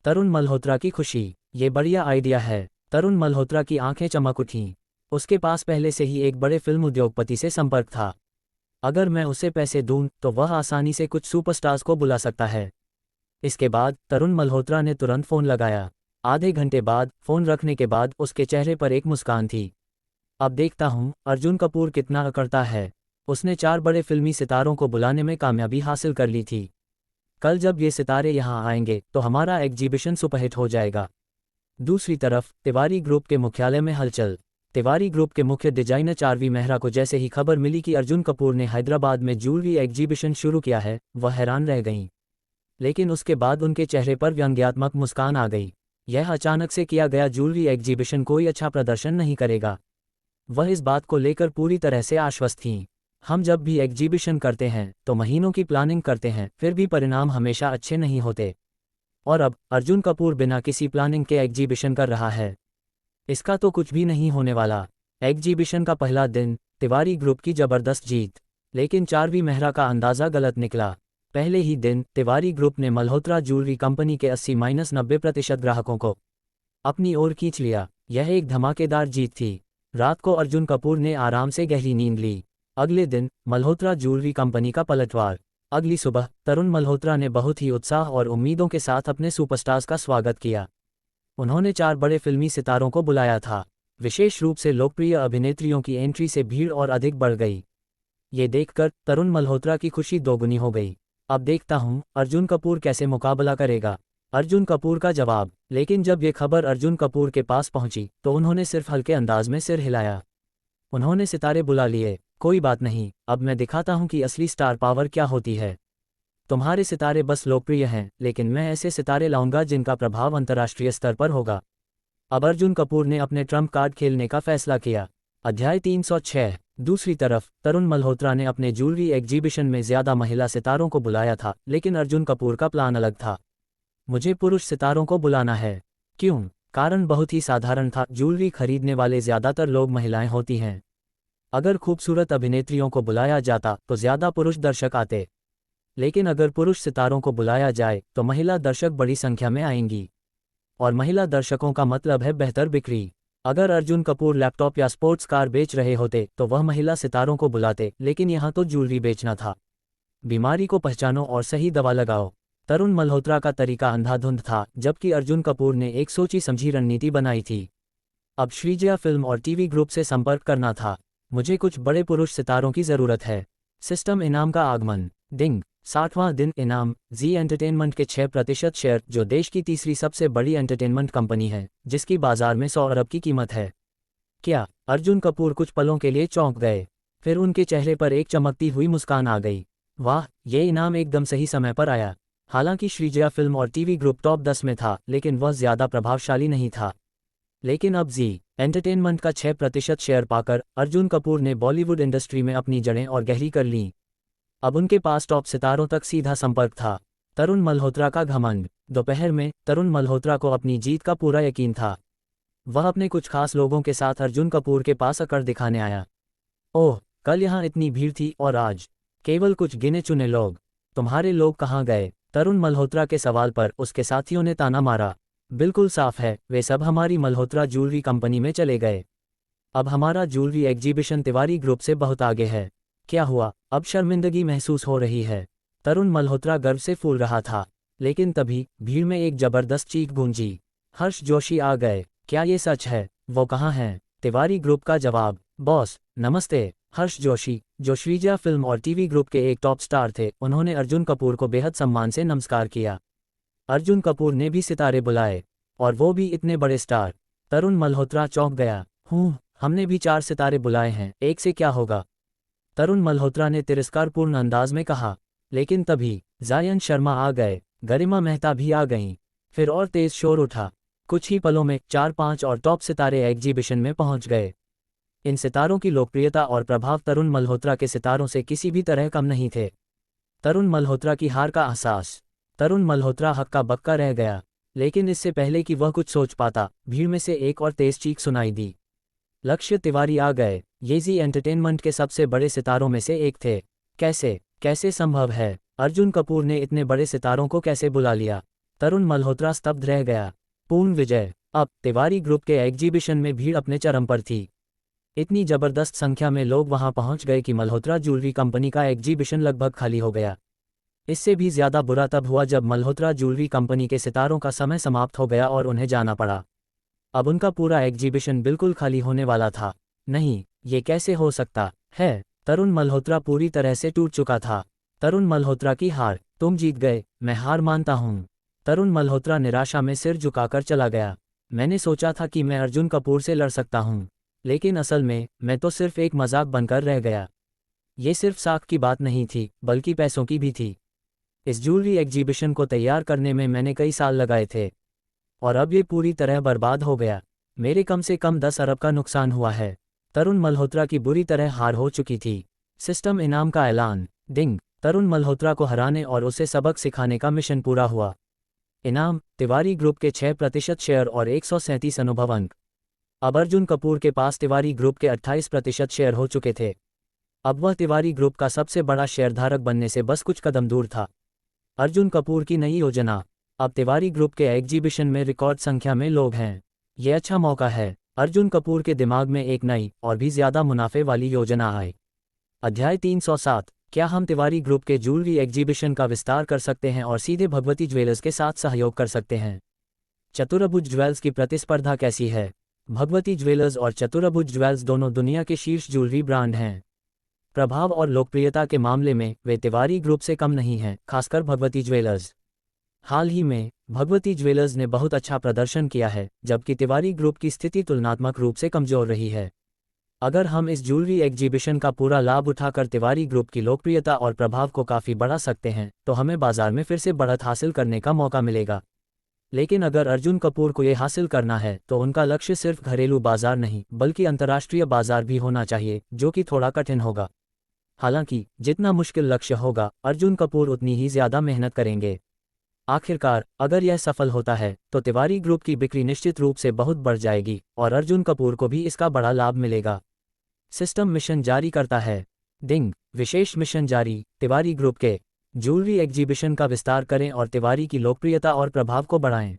तरुण मल्होत्रा की खुशी। ये बढ़िया आइडिया है। तरुण मल्होत्रा की आंखें चमक उठीं। उसके पास पहले से ही एक बड़े फिल्म उद्योगपति से संपर्क था। अगर मैं उसे पैसे दूं तो वह आसानी से कुछ सुपरस्टार्स को बुला सकता है। इसके बाद तरुण मल्होत्रा ने तुरंत फ़ोन लगाया। आधे घंटे बाद फ़ोन रखने के बाद उसके चेहरे पर एक मुस्कान थी। अब देखता हूँ अर्जुन कपूर कितना अकड़ता है। उसने 4 बड़े फिल्मी सितारों को बुलाने में कामयाबी हासिल कर ली थी। कल जब ये सितारे यहाँ आएंगे तो हमारा एग्जीबिशन सुपरहिट हो जाएगा। दूसरी तरफ तिवारी ग्रुप के मुख्यालय में हलचल। तिवारी ग्रुप के मुख्य डिजाइनर चारवी मेहरा को जैसे ही खबर मिली कि अर्जुन कपूर ने हैदराबाद में ज्वेलरी एग्जीबिशन शुरू किया है, वह हैरान रह गईं। लेकिन उसके बाद उनके चेहरे पर व्यंग्यात्मक मुस्कान आ गई। यह अचानक से किया गया ज्वेलरी एग्जीबिशन कोई अच्छा प्रदर्शन नहीं करेगा। वह इस बात को लेकर पूरी तरह से आश्वस्त थीं। हम जब भी एग्जीबिशन करते हैं तो महीनों की प्लानिंग करते हैं, फिर भी परिणाम हमेशा अच्छे नहीं होते। और अब अर्जुन कपूर बिना किसी प्लानिंग के एग्जीबिशन कर रहा है। इसका तो कुछ भी नहीं होने वाला। एग्जीबिशन का पहला दिन, तिवारी ग्रुप की जबरदस्त जीत। लेकिन चारवी मेहरा का अंदाज़ा गलत निकला। पहले ही दिन तिवारी ग्रुप ने मल्होत्रा ज्वेलरी कंपनी के 80-90% ग्राहकों को अपनी ओर खींच लिया। यह एक धमाकेदार जीत थी। रात को अर्जुन कपूर ने आराम से गहरी नींद ली। अगले दिन मल्होत्रा ज्वेलरी कंपनी का पलटवार। अगली सुबह तरुण मल्होत्रा ने बहुत ही उत्साह और उम्मीदों के साथ अपने सुपरस्टार्स का स्वागत किया। उन्होंने 4 बड़े फिल्मी सितारों को बुलाया था। विशेष रूप से लोकप्रिय अभिनेत्रियों की एंट्री से भीड़ और अधिक बढ़ गई। ये देखकर तरुण मल्होत्रा की खुशी दोगुनी हो गई। अब देखता हूँ अर्जुन कपूर कैसे मुकाबला करेगा। अर्जुन कपूर का जवाब। लेकिन जब ये खबर अर्जुन कपूर के पास पहुंची तो उन्होंने सिर्फ हल्के अंदाज में सिर हिलाया। उन्होंने सितारे बुला लिए। कोई बात नहीं, अब मैं दिखाता हूं कि असली स्टार पावर क्या होती है। तुम्हारे सितारे बस लोकप्रिय हैं, लेकिन मैं ऐसे सितारे लाऊंगा जिनका प्रभाव अंतर्राष्ट्रीय स्तर पर होगा। अब अर्जुन कपूर ने अपने ट्रम्प कार्ड खेलने का फैसला किया। अध्याय 306। दूसरी तरफ तरुण मल्होत्रा ने अपने ज्वेलरी एग्जीबिशन में ज्यादा महिला सितारों को बुलाया था, लेकिन अर्जुन कपूर का प्लान अलग था। मुझे पुरुष सितारों को बुलाना है। क्यों? कारण बहुत ही साधारण था। ज्वेलरी खरीदने वाले ज्यादातर लोग महिलाएं होती हैं। अगर खूबसूरत अभिनेत्रियों को बुलाया जाता तो ज्यादा पुरुष दर्शक आते, लेकिन अगर पुरुष सितारों को बुलाया जाए तो महिला दर्शक बड़ी संख्या में आएंगी, और महिला दर्शकों का मतलब है बेहतर बिक्री। अगर अर्जुन कपूर लैपटॉप या स्पोर्ट्स कार बेच रहे होते तो वह महिला सितारों को बुलाते, लेकिन यहाँ तो ज्वेलरी बेचना था। बीमारी को पहचानो और सही दवा लगाओ। तरुण मल्होत्रा का तरीका अंधाधुंध था, जबकि अर्जुन कपूर ने एक सोची समझी रणनीति बनाई थी। अब श्रीजया फिल्म और टीवी ग्रुप से संपर्क करना था। मुझे कुछ बड़े पुरुष सितारों की जरूरत है। सिस्टम इनाम का आगमन। डिंग। 60वां दिन इनाम। जी एंटरटेनमेंट के 6% शेयर, जो देश की तीसरी सबसे बड़ी एंटरटेनमेंट कंपनी है, जिसकी बाजार में 100 अरब की कीमत है। क्या? अर्जुन कपूर कुछ पलों के लिए चौंक गए। फिर उनके चेहरे पर एक चमकती हुई मुस्कान आ गई। वाह, ये इनाम एकदम सही समय पर आया। हालांकि श्रीजया फिल्म और टीवी ग्रुप टॉप 10 में था, लेकिन वह ज्यादा प्रभावशाली नहीं था। लेकिन अब जी एंटरटेनमेंट का 6% शेयर पाकर अर्जुन कपूर ने बॉलीवुड इंडस्ट्री में अपनी जड़ें और गहरी कर लीं। अब उनके पास टॉप सितारों तक सीधा संपर्क था। तरुण मल्होत्रा का घमंड। दोपहर में तरुण मल्होत्रा को अपनी जीत का पूरा यकीन था। वह अपने कुछ खास लोगों के साथ अर्जुन कपूर के पास अकड़ दिखाने आया। ओह, कल यहाँ इतनी भीड़ थी और आज केवल कुछ गिने चुने लोग। तुम्हारे लोग कहाँ गए? तरुण मल्होत्रा के सवाल पर उसके साथियों ने ताना मारा। बिल्कुल साफ है, वे सब हमारी मल्होत्रा ज्वेलरी कंपनी में चले गए। अब हमारा ज्वेलरी एग्जीबिशन तिवारी ग्रुप से बहुत आगे है। क्या हुआ? अब शर्मिंदगी महसूस हो रही है। तरुण मल्होत्रा गर्व से फूल रहा था, लेकिन तभी भीड़ में एक जबरदस्त चीख गूंजी। हर्ष जोशी आ गए। क्या ये सच है? वो कहाँ हैं? तिवारी ग्रुप का जवाब। बॉस नमस्ते। हर्ष जोशी, जो श्रीजया फिल्म और टीवी ग्रुप के एक टॉप स्टार थे, उन्होंने अर्जुन कपूर को बेहद सम्मान से नमस्कार किया। अर्जुन कपूर ने भी सितारे बुलाए, और वो भी इतने बड़े स्टार। तरुण मल्होत्रा चौंक गया। हमने भी 4 सितारे बुलाए हैं, एक से क्या होगा? तरुण मल्होत्रा ने तिरस्कारपूर्ण अंदाज में कहा। लेकिन तभी जायंत शर्मा आ गए, गरिमा मेहता भी आ गईं। फिर और तेज शोर उठा। कुछ ही पलों में 4-5 और टॉप सितारे एग्जीबिशन में पहुंच गए। इन सितारों की लोकप्रियता और प्रभाव तरुण मल्होत्रा के सितारों से किसी भी तरह कम नहीं थे। तरुण मल्होत्रा की हार का एहसास। तरुण मल्होत्रा हक्का बक्का रह गया, लेकिन इससे पहले कि वह कुछ सोच पाता, भीड़ में से एक और तेज चीख सुनाई दी। लक्ष्य तिवारी आ गए। ये जी एंटरटेनमेंट के सबसे बड़े सितारों में से एक थे। कैसे संभव है? अर्जुन कपूर ने इतने बड़े सितारों को कैसे बुला लिया? तरुण मल्होत्रा स्तब्ध रह गया। पूर्ण विजय। अब तिवारी ग्रुप के एग्जीबिशन में भीड़ अपने चरम पर थी। इतनी जबरदस्त संख्या में लोग वहां पहुंच गए कि मल्होत्रा ज्वेलरी कंपनी का एग्जीबिशन लगभग खाली हो गया। इससे भी ज्यादा बुरा तब हुआ जब मल्होत्रा ज्वेलरी कंपनी के सितारों का समय समाप्त हो गया और उन्हें जाना पड़ा। अब उनका पूरा एग्जीबिशन बिल्कुल खाली होने वाला था। नहीं, ये कैसे हो सकता है? तरुण मल्होत्रा पूरी तरह से टूट चुका था। तरुण मल्होत्रा की हार। तुम जीत गए, मैं हार मानता हूँ। तरुण मल्होत्रा निराशा में सिर झुकाकर चला गया। मैंने सोचा था कि मैं अर्जुन कपूर से लड़ सकता हूँ, लेकिन असल में मैं तो सिर्फ एक मजाक बनकर रह गया। ये सिर्फ साख की बात नहीं थी, बल्कि पैसों की भी थी। इस ज्वेलरी एग्जीबिशन को तैयार करने में मैंने कई साल लगाए थे, और अब ये पूरी तरह बर्बाद हो गया। मेरे कम से कम 10 अरब का नुकसान हुआ है। तरुण मल्होत्रा की बुरी तरह हार हो चुकी थी। सिस्टम इनाम का ऐलान। डिंग। तरुण मल्होत्रा को हराने और उसे सबक सिखाने का मिशन पूरा हुआ। इनाम: तिवारी ग्रुप के 6% शेयर और 137 अनुभव अंक। अब अर्जुन कपूर के पास तिवारी ग्रुप के 28% शेयर हो चुके थे। अब वह तिवारी ग्रुप का सबसे बड़ा शेयरधारक बनने से बस कुछ कदम दूर था। अर्जुन कपूर की नई योजना। अब तिवारी ग्रुप के एग्जीबिशन में रिकॉर्ड संख्या में लोग हैं। ये अच्छा मौका है। अर्जुन कपूर के दिमाग में एक नई और भी ज्यादा मुनाफे वाली योजना आई। अध्याय 307। क्या हम तिवारी ग्रुप के ज्वेलरी एग्जीबिशन का विस्तार कर सकते हैं और सीधे भगवती ज्वेलर्स के साथ सहयोग कर सकते हैं? चतुरभुज ज्वेल्स की प्रतिस्पर्धा कैसी है? भगवती ज्वेलर्स और चतुरभुज ज्वेल्स दोनों दुनिया के शीर्ष ज्वेलरी ब्रांड हैं। प्रभाव और लोकप्रियता के मामले में वे तिवारी ग्रुप से कम नहीं हैं, खासकर भगवती ज्वेलर्स। हाल ही में भगवती ज्वेलर्स ने बहुत अच्छा प्रदर्शन किया है, जबकि तिवारी ग्रुप की स्थिति तुलनात्मक रूप से कमजोर रही है। अगर हम इस ज्वेलरी एग्जीबिशन का पूरा लाभ उठाकर तिवारी ग्रुप की लोकप्रियता और प्रभाव को काफ़ी बढ़ा सकते हैं, तो हमें बाजार में फिर से बढ़त हासिल करने का मौका मिलेगा। लेकिन अगर अर्जुन कपूर को ये हासिल करना है तो उनका लक्ष्य सिर्फ घरेलू बाजार नहीं बल्कि अंतर्राष्ट्रीय बाजार भी होना चाहिए, जो कि थोड़ा कठिन होगा। हालांकि जितना मुश्किल लक्ष्य होगा, अर्जुन कपूर उतनी ही ज्यादा मेहनत करेंगे। आखिरकार अगर यह सफल होता है तो तिवारी ग्रुप की बिक्री निश्चित रूप से बहुत बढ़ जाएगी और अर्जुन कपूर को भी इसका बड़ा लाभ मिलेगा। सिस्टम मिशन जारी करता है। डिंग, विशेष मिशन जारी। तिवारी ग्रुप के ज्वेलरी एग्जीबिशन का विस्तार करें और तिवारी की लोकप्रियता और प्रभाव को बढ़ाएं।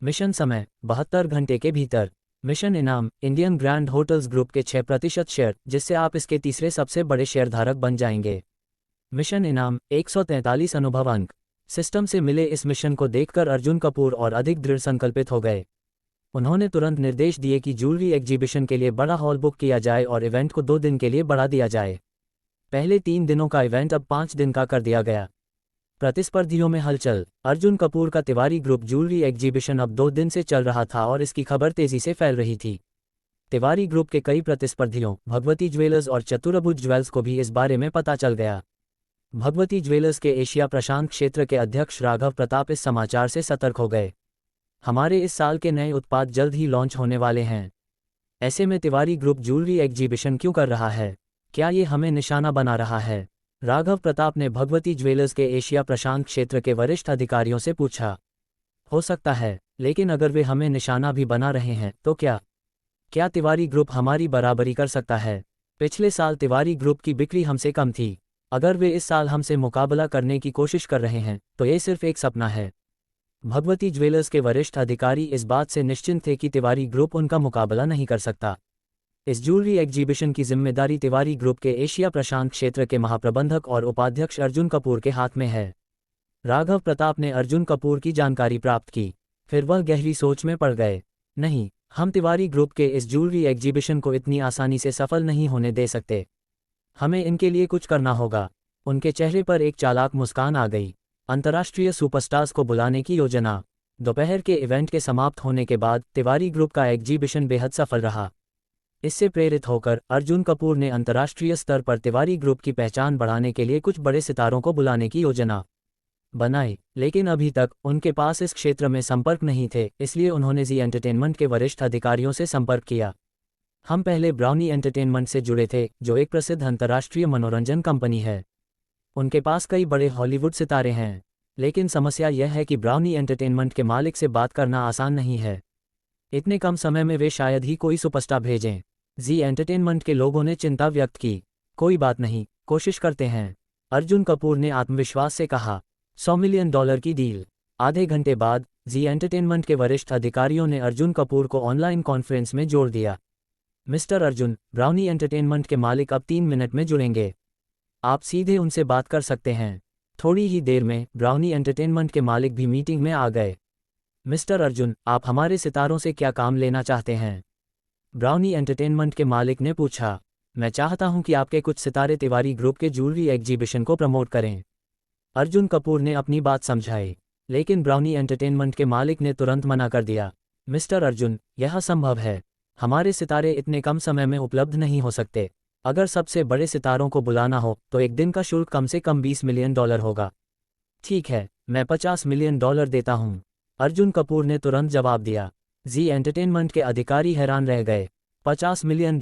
मिशन समय 72 घंटे के भीतर। मिशन इनाम इंडियन ग्रैंड होटल्स ग्रुप के 6% शेयर, जिससे आप इसके तीसरे सबसे बड़े शेयरधारक बन जाएंगे। मिशन इनाम 143 अनुभव अंक। सिस्टम से मिले इस मिशन को देखकर अर्जुन कपूर और अधिक दृढ़ संकल्पित हो गए। उन्होंने तुरंत निर्देश दिए कि ज्वेलरी एग्जीबिशन के लिए बड़ा हॉल बुक किया जाए और इवेंट को 2 दिन के लिए बढ़ा दिया जाए। पहले 3 दिनों का इवेंट अब 5 दिन का कर दिया गया। प्रतिस्पर्धियों में हलचल। अर्जुन कपूर का तिवारी ग्रुप ज्वेलरी एग्जीबिशन अब 2 दिन से चल रहा था और इसकी खबर तेजी से फैल रही थी। तिवारी ग्रुप के कई प्रतिस्पर्धियों भगवती ज्वेलर्स और चतुरभुज ज्वेल्स को भी इस बारे में पता चल गया। भगवती ज्वेलर्स के एशिया प्रशांत क्षेत्र के अध्यक्ष राघव प्रताप इस समाचार से सतर्क हो गए। हमारे इस साल के नए उत्पाद जल्द ही लॉन्च होने वाले हैं। ऐसे में तिवारी ग्रुप ज्वेलरी एग्जीबिशन क्यों कर रहा है? क्या ये हमें निशाना बना रहा है? राघव प्रताप ने भगवती ज्वेलर्स के एशिया प्रशांत क्षेत्र के वरिष्ठ अधिकारियों से पूछा। हो सकता है, लेकिन अगर वे हमें निशाना भी बना रहे हैं तो क्या तिवारी ग्रुप हमारी बराबरी कर सकता है? पिछले साल तिवारी ग्रुप की बिक्री हमसे कम थी। अगर वे इस साल हमसे मुकाबला करने की कोशिश कर रहे हैं तो ये सिर्फ एक सपना है। भगवती ज्वेलर्स के वरिष्ठ अधिकारी इस बात से निश्चिंत थे कि तिवारी ग्रुप उनका मुकाबला नहीं कर सकता। इस ज्वेलरी एग्जीबिशन की जिम्मेदारी तिवारी ग्रुप के एशिया प्रशांत क्षेत्र के महाप्रबंधक और उपाध्यक्ष अर्जुन कपूर के हाथ में है। राघव प्रताप ने अर्जुन कपूर की जानकारी प्राप्त की। फिर वह गहरी सोच में पड़ गए। नहीं, हम तिवारी ग्रुप के इस ज्वेलरी एग्जीबिशन को इतनी आसानी से सफल नहीं होने दे सकते। हमें इनके लिए कुछ करना होगा। उनके चेहरे पर एक चालाक मुस्कान आ गई। अंतर्राष्ट्रीय सुपरस्टार्स को बुलाने की योजना। दोपहर के इवेंट के समाप्त होने के बाद तिवारी ग्रुप का एग्जीबिशन बेहद सफल रहा। इससे प्रेरित होकर अर्जुन कपूर ने अंतर्राष्ट्रीय स्तर पर तिवारी ग्रुप की पहचान बढ़ाने के लिए कुछ बड़े सितारों को बुलाने की योजना बनाई। लेकिन अभी तक उनके पास इस क्षेत्र में संपर्क नहीं थे, इसलिए उन्होंने जी एंटरटेनमेंट के वरिष्ठ अधिकारियों से संपर्क किया। हम पहले ब्राउनी एंटरटेनमेंट से जुड़े थे, जो एक प्रसिद्ध अंतर्राष्ट्रीय मनोरंजन कंपनी है। उनके पास कई बड़े हॉलीवुड सितारे हैं, लेकिन समस्या यह है कि ब्राउनी एंटरटेनमेंट के मालिक से बात करना आसान नहीं है। इतने कम समय में वे शायद ही कोई सुपरस्टार भेजें। जी एंटरटेनमेंट के लोगों ने चिंता व्यक्त की। कोई बात नहीं, कोशिश करते हैं, अर्जुन कपूर ने आत्मविश्वास से कहा। $100 मिलियन की डील। आधे घंटे बाद जी एंटरटेनमेंट के वरिष्ठ अधिकारियों ने अर्जुन कपूर को ऑनलाइन कॉन्फ्रेंस में जोड़ दिया। मिस्टर अर्जुन, ब्राउनी एंटरटेनमेंट के मालिक अब 3 मिनट में जुड़ेंगे। आप सीधे उनसे बात कर सकते हैं। थोड़ी ही देर में ब्राउनी एंटरटेनमेंट के मालिक भी मीटिंग में आ गए। मिस्टर अर्जुन, आप हमारे सितारों से क्या काम लेना चाहते हैं? ब्राउनी एंटरटेनमेंट के मालिक ने पूछा। मैं चाहता हूं कि आपके कुछ सितारे तिवारी ग्रुप के ज्वेलरी एग्जीबिशन को प्रमोट करें। अर्जुन कपूर ने अपनी बात समझाई, लेकिन ब्राउनी एंटरटेनमेंट के मालिक ने तुरंत मना कर दिया। मिस्टर अर्जुन, यह असंभव है। हमारे सितारे इतने कम समय में उपलब्ध नहीं हो सकते। अगर सबसे बड़े सितारों को बुलाना हो तो एक दिन का शुल्क कम से कम $20 मिलियन होगा। ठीक है, मैं $50 मिलियन देता हूं, अर्जुन कपूर ने तुरंत जवाब दिया। जी एंटरटेनमेंट के अधिकारी हैरान रह गए। $50 मिलियन?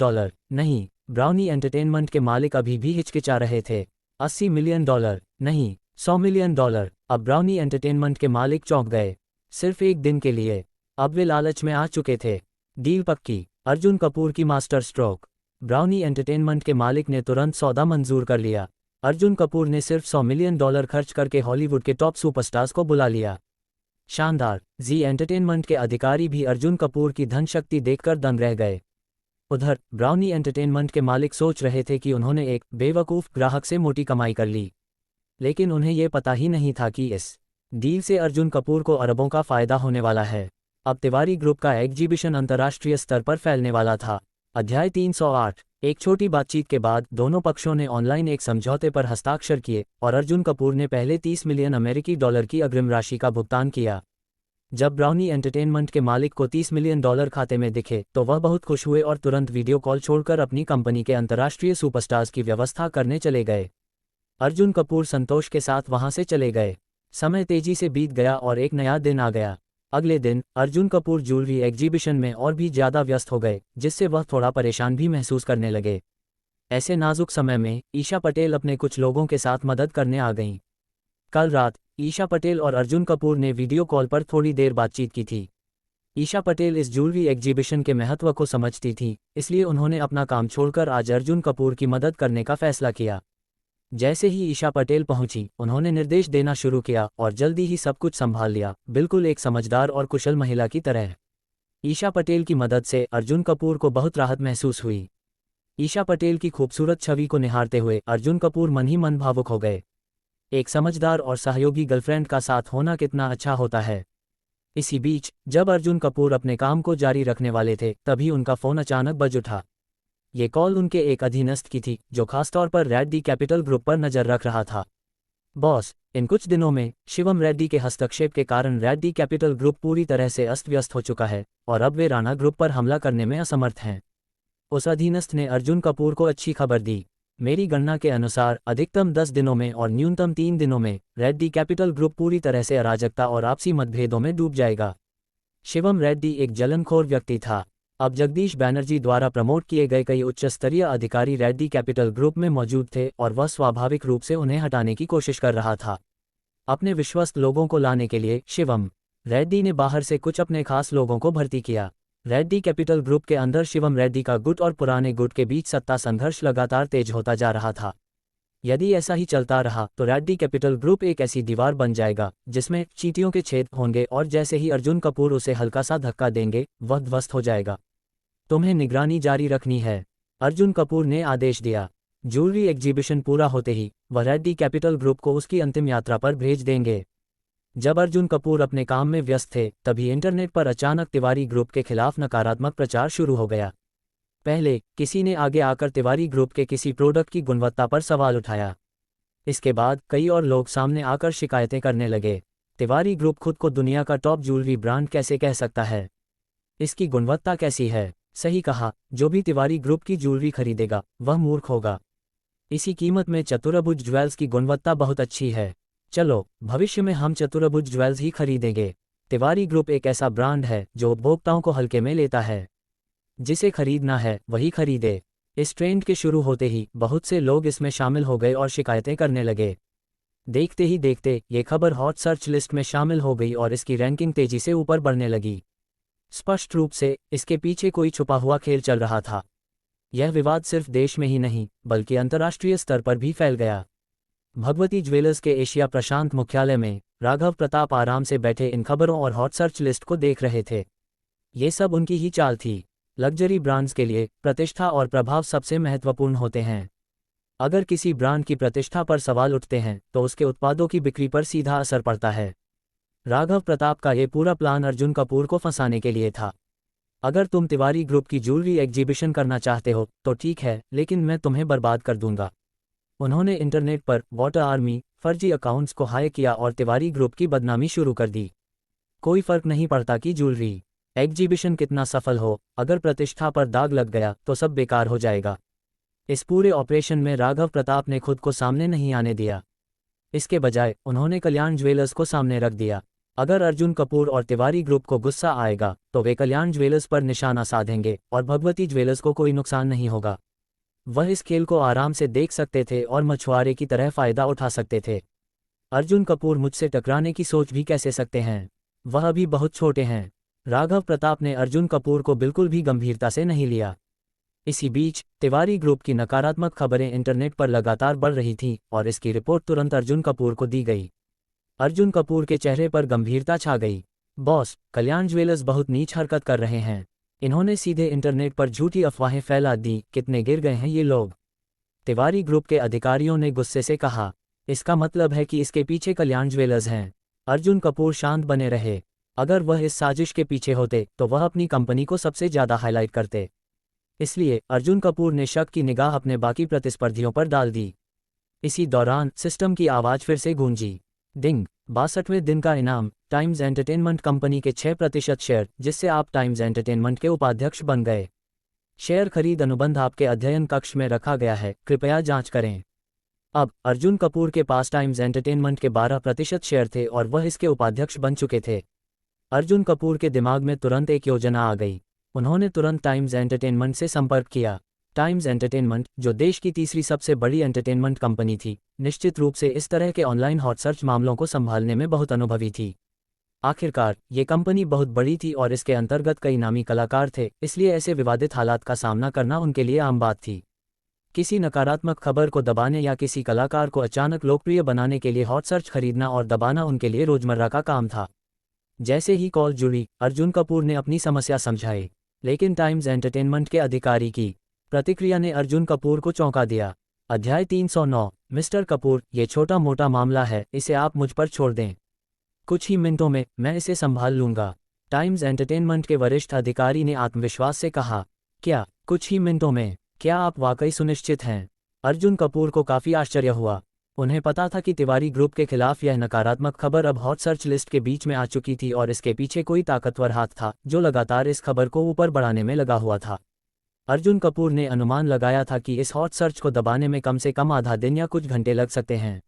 नहीं। ब्राउनी एंटरटेनमेंट के मालिक अभी भी हिचकिचा रहे थे। $80 मिलियन? नहीं। $100 मिलियन? अब ब्राउनी एंटरटेनमेंट के मालिक चौंक गए। सिर्फ एक दिन के लिए। अब वे लालच में आ चुके थे। डील पक्की। अर्जुन कपूर की मास्टर स्ट्रोक। ब्राउनी एंटरटेनमेंट के मालिक ने तुरंत सौदा मंजूर कर लिया। अर्जुन कपूर ने सिर्फ $100 मिलियन खर्च करके हॉलीवुड के टॉप सुपरस्टार्स को बुला लिया। शानदार। जी एंटरटेनमेंट के अधिकारी भी अर्जुन कपूर की धन शक्ति देखकर दंग रह गए। उधर ब्राउनी एंटरटेनमेंट के मालिक सोच रहे थे कि उन्होंने एक बेवकूफ़ ग्राहक से मोटी कमाई कर ली, लेकिन उन्हें ये पता ही नहीं था कि इस डील से अर्जुन कपूर को अरबों का फायदा होने वाला है। अब तिवारी ग्रुप का एग्जीबिशन अंतर्राष्ट्रीय स्तर पर फैलने वाला था। अध्याय 308। एक छोटी बातचीत के बाद दोनों पक्षों ने ऑनलाइन एक समझौते पर हस्ताक्षर किए और अर्जुन कपूर ने पहले 30 मिलियन अमेरिकी डॉलर की अग्रिम राशि का भुगतान किया। जब ब्राउनी एंटरटेनमेंट के मालिक को 30 मिलियन डॉलर खाते में दिखे तो वह बहुत खुश हुए और तुरंत वीडियो कॉल छोड़कर अपनी कंपनी के अंतर्राष्ट्रीय सुपरस्टार्स की व्यवस्था करने चले गए। अर्जुन कपूर संतोष के साथ वहां से चले गए। समय तेजी से बीत गया और एक नया दिन आ गया। अगले दिन अर्जुन कपूर ज्वेलरी एग्जीबिशन में और भी ज्यादा व्यस्त हो गए, जिससे वह थोड़ा परेशान भी महसूस करने लगे। ऐसे नाजुक समय में ईशा पटेल अपने कुछ लोगों के साथ मदद करने आ गईं। कल रात ईशा पटेल और अर्जुन कपूर ने वीडियो कॉल पर थोड़ी देर बातचीत की थी। ईशा पटेल इस ज्वेलरी एग्जीबिशन के महत्व को समझती थी, इसलिए उन्होंने अपना काम छोड़कर आज अर्जुन कपूर की मदद करने का फैसला किया। जैसे ही ईशा पटेल पहुंची, उन्होंने निर्देश देना शुरू किया और जल्दी ही सब कुछ संभाल लिया, बिल्कुल एक समझदार और कुशल महिला की तरह। ईशा पटेल की मदद से अर्जुन कपूर को बहुत राहत महसूस हुई। ईशा पटेल की खूबसूरत छवि को निहारते हुए अर्जुन कपूर मन ही मन भावुक हो गए। एक समझदार और सहयोगी गर्लफ्रेंड का साथ होना कितना अच्छा होता है। इसी बीच जब अर्जुन कपूर अपने काम को जारी रखने वाले थे, तभी उनका फ़ोन अचानक बज उठा। ये कॉल उनके एक अधीनस्थ की थी, जो खासतौर पर रेड्डी कैपिटल ग्रुप पर नज़र रख रहा था। बॉस, इन कुछ दिनों में शिवम रेड्डी के हस्तक्षेप के कारण रेड्डी कैपिटल ग्रुप पूरी तरह से अस्त व्यस्त हो चुका है और अब वे राणा ग्रुप पर हमला करने में असमर्थ हैं। उस अधीनस्थ ने अर्जुन कपूर को अच्छी खबर दी। मेरी गणना के अनुसार अधिकतम 10 दिनों में और न्यूनतम 3 दिनों में रेड्डी कैपिटल ग्रुप पूरी तरह से अराजकता और आपसी मतभेदों में डूब जाएगा। शिवम रेड्डी एक जलनखोर व्यक्ति था। अब जगदीश बैनर्जी द्वारा प्रमोट किए गए कई उच्च स्तरीय अधिकारी रेड्डी कैपिटल ग्रुप में मौजूद थे और वह स्वाभाविक रूप से उन्हें हटाने की कोशिश कर रहा था। अपने विश्वस्त लोगों को लाने के लिए शिवम रेड्डी ने बाहर से कुछ अपने खास लोगों को भर्ती किया। रेड्डी कैपिटल ग्रुप के अंदर शिवम रेड्डी का गुट और पुराने गुट के बीच सत्ता संघर्ष लगातार तेज होता जा रहा था। यदि ऐसा ही चलता रहा तो रेड्डी कैपिटल ग्रुप एक ऐसी दीवार बन जाएगा जिसमें चींटियों के छेद होंगे और जैसे ही अर्जुन कपूर उसे हल्का सा धक्का देंगे, वह ध्वस्त हो जाएगा। तुम्हें निगरानी जारी रखनी है, अर्जुन कपूर ने आदेश दिया। ज्वेलरी एग्जीबिशन पूरा होते ही वह रेड्डी कैपिटल ग्रुप को उसकी अंतिम यात्रा पर भेज देंगे। जब अर्जुन कपूर अपने काम में व्यस्त थे, तभी इंटरनेट पर अचानक तिवारी ग्रुप के खिलाफ नकारात्मक प्रचार शुरू हो गया। पहले किसी ने आगे आकर तिवारी ग्रुप के किसी प्रोडक्ट की गुणवत्ता पर सवाल उठाया। इसके बाद कई और लोग सामने आकर शिकायतें करने लगे। तिवारी ग्रुप खुद को दुनिया का टॉप ज्वेलरी ब्रांड कैसे कह सकता है? इसकी गुणवत्ता कैसी है? सही कहा, जो भी तिवारी ग्रुप की ज्वेलरी खरीदेगा वह मूर्ख होगा। इसी कीमत में चतुर्भुज ज्वेल्स की गुणवत्ता बहुत अच्छी है। चलो, भविष्य में हम चतुर्भुज ज्वेल्स ही खरीदेंगे। तिवारी ग्रुप एक ऐसा ब्रांड है जो उपभोक्ताओं को हल्के में लेता है। जिसे खरीदना है वही खरीदे। इस ट्रेंड के शुरू होते ही बहुत से लोग इसमें शामिल हो गए और शिकायतें करने लगे। देखते ही देखते ये खबर हॉट सर्च लिस्ट में शामिल हो गई और इसकी रैंकिंग तेजी से ऊपर बढ़ने लगी। स्पष्ट रूप से इसके पीछे कोई छुपा हुआ खेल चल रहा था। यह विवाद सिर्फ देश में ही नहीं बल्कि अंतर्राष्ट्रीय स्तर पर भी फैल गया। भगवती ज्वेलर्स के एशिया प्रशांत मुख्यालय में राघव प्रताप आराम से बैठे इन खबरों और हॉट सर्च लिस्ट को देख रहे थे। ये सब उनकी ही चाल थी। लग्जरी ब्रांड्स के लिए प्रतिष्ठा और प्रभाव सबसे महत्वपूर्ण होते हैं। अगर किसी ब्रांड की प्रतिष्ठा पर सवाल उठते हैं तो उसके उत्पादों की बिक्री पर सीधा असर पड़ता है। राघव प्रताप का ये पूरा प्लान अर्जुन कपूर को फंसाने के लिए था। अगर तुम तिवारी ग्रुप की ज्वेलरी एग्जीबिशन करना चाहते हो तो ठीक है, लेकिन मैं तुम्हें बर्बाद कर दूंगा। उन्होंने इंटरनेट पर वाटर आर्मी फर्जी अकाउंट्स को हाई किया और तिवारी ग्रुप की बदनामी शुरू कर दी। कोई फर्क नहीं पड़ता कि ज्वेलरी एग्जीबिशन कितना सफल हो, अगर प्रतिष्ठा पर दाग लग गया तो सब बेकार हो जाएगा। इस पूरे ऑपरेशन में राघव प्रताप ने खुद को सामने नहीं आने दिया। इसके बजाय उन्होंने कल्याण ज्वेलर्स को सामने रख दिया। अगर अर्जुन कपूर और तिवारी ग्रुप को गुस्सा आएगा तो वे कल्याण ज्वेलर्स पर निशाना साधेंगे और भगवती ज्वेलर्स को कोई नुकसान नहीं होगा। वह इस खेल को आराम से देख सकते थे और मछुआरे की तरह फायदा उठा सकते थे। अर्जुन कपूर मुझसे टकराने की सोच भी कैसे सकते हैं? वह अभी बहुत छोटे हैं। राघव प्रताप ने अर्जुन कपूर को बिल्कुल भी गंभीरता से नहीं लिया। इसी बीच तिवारी ग्रुप की नकारात्मक खबरें इंटरनेट पर लगातार बढ़ रही थीं और इसकी रिपोर्ट तुरंत अर्जुन कपूर को दी गई। अर्जुन कपूर के चेहरे पर गंभीरता छा गई। बॉस, कल्याण ज्वेलर्स बहुत नीच हरकत कर रहे हैं। इन्होंने सीधे इंटरनेट पर झूठी अफवाहें फैला दी। कितने गिर गए हैं ये लोग। तिवारी ग्रुप के अधिकारियों ने गुस्से से कहा। इसका मतलब है कि इसके पीछे कल्याण ज्वेलर्स हैं। अर्जुन कपूर शांत बने रहे। अगर वह इस साजिश के पीछे होते तो वह अपनी कंपनी को सबसे ज्यादा हाईलाइट करते। इसलिए अर्जुन कपूर ने शक की निगाह अपने बाकी प्रतिस्पर्धियों पर डाल दी। इसी दौरान सिस्टम की आवाज फिर से गूंजी। डिंग, 62वें दिन का इनाम, टाइम्स एंटरटेनमेंट कंपनी के 6% शेयर, जिससे आप टाइम्स एंटरटेनमेंट के उपाध्यक्ष बन गए। शेयर खरीद अनुबंध आपके अध्ययन कक्ष में रखा गया है, कृपया जांच करें। अब अर्जुन कपूर के पास टाइम्स एंटरटेनमेंट के 12% शेयर थे और वह इसके उपाध्यक्ष बन चुके थे। अर्जुन कपूर के दिमाग में तुरंत एक योजना आ गई। उन्होंने तुरंत टाइम्स एंटरटेनमेंट से संपर्क किया। टाइम्स एंटरटेनमेंट, जो देश की तीसरी सबसे बड़ी एंटरटेनमेंट कंपनी थी, निश्चित रूप से इस तरह के ऑनलाइन हॉट सर्च मामलों को संभालने में बहुत अनुभवी थी। आखिरकार ये कंपनी बहुत बड़ी थी और इसके अंतर्गत कई नामी कलाकार थे, इसलिए ऐसे विवादित हालात का सामना करना उनके लिए आम बात थी। किसी नकारात्मक खबर को दबाने या किसी कलाकार को अचानक लोकप्रिय बनाने के लिए हॉट सर्च खरीदना और दबाना उनके लिए रोजमर्रा का काम था। जैसे ही कॉल जुड़ी, अर्जुन कपूर ने अपनी समस्या समझाई, लेकिन टाइम्स एंटरटेनमेंट के अधिकारी की प्रतिक्रिया ने अर्जुन कपूर को चौंका दिया। अध्याय 309। मिस्टर कपूर, ये छोटा मोटा मामला है, इसे आप मुझ पर छोड़ दें। कुछ ही मिनटों में मैं इसे संभाल लूंगा, टाइम्स एंटरटेनमेंट के वरिष्ठ अधिकारी ने आत्मविश्वास से कहा। क्या कुछ ही मिनटों में? क्या आप वाकई सुनिश्चित हैं? अर्जुन कपूर को काफी आश्चर्य हुआ। उन्हें पता था कि तिवारी ग्रुप के खिलाफ यह नकारात्मक खबर अब हॉट सर्च लिस्ट के बीच में आ चुकी थी और इसके पीछे कोई ताकतवर हाथ था जो लगातार इस खबर को ऊपर बढ़ाने में लगा हुआ था। अर्जुन कपूर ने अनुमान लगाया था कि इस हॉट सर्च को दबाने में कम से कम आधा दिन या कुछ घंटे लग सकते हैं,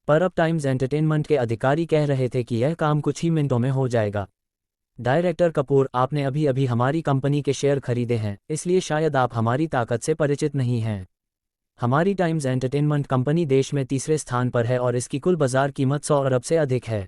पर अब टाइम्स एंटरटेनमेंट के अधिकारी कह रहे थे कि यह काम कुछ ही मिनटों में हो जाएगा। डायरेक्टर कपूर, आपने अभी अभी हमारी कंपनी के शेयर खरीदे हैं, इसलिए शायद आप हमारी ताकत से परिचित नहीं हैं। हमारी टाइम्स एंटरटेनमेंट कंपनी देश में तीसरे स्थान पर है और इसकी कुल बाजार कीमत 100 अरब से अधिक है।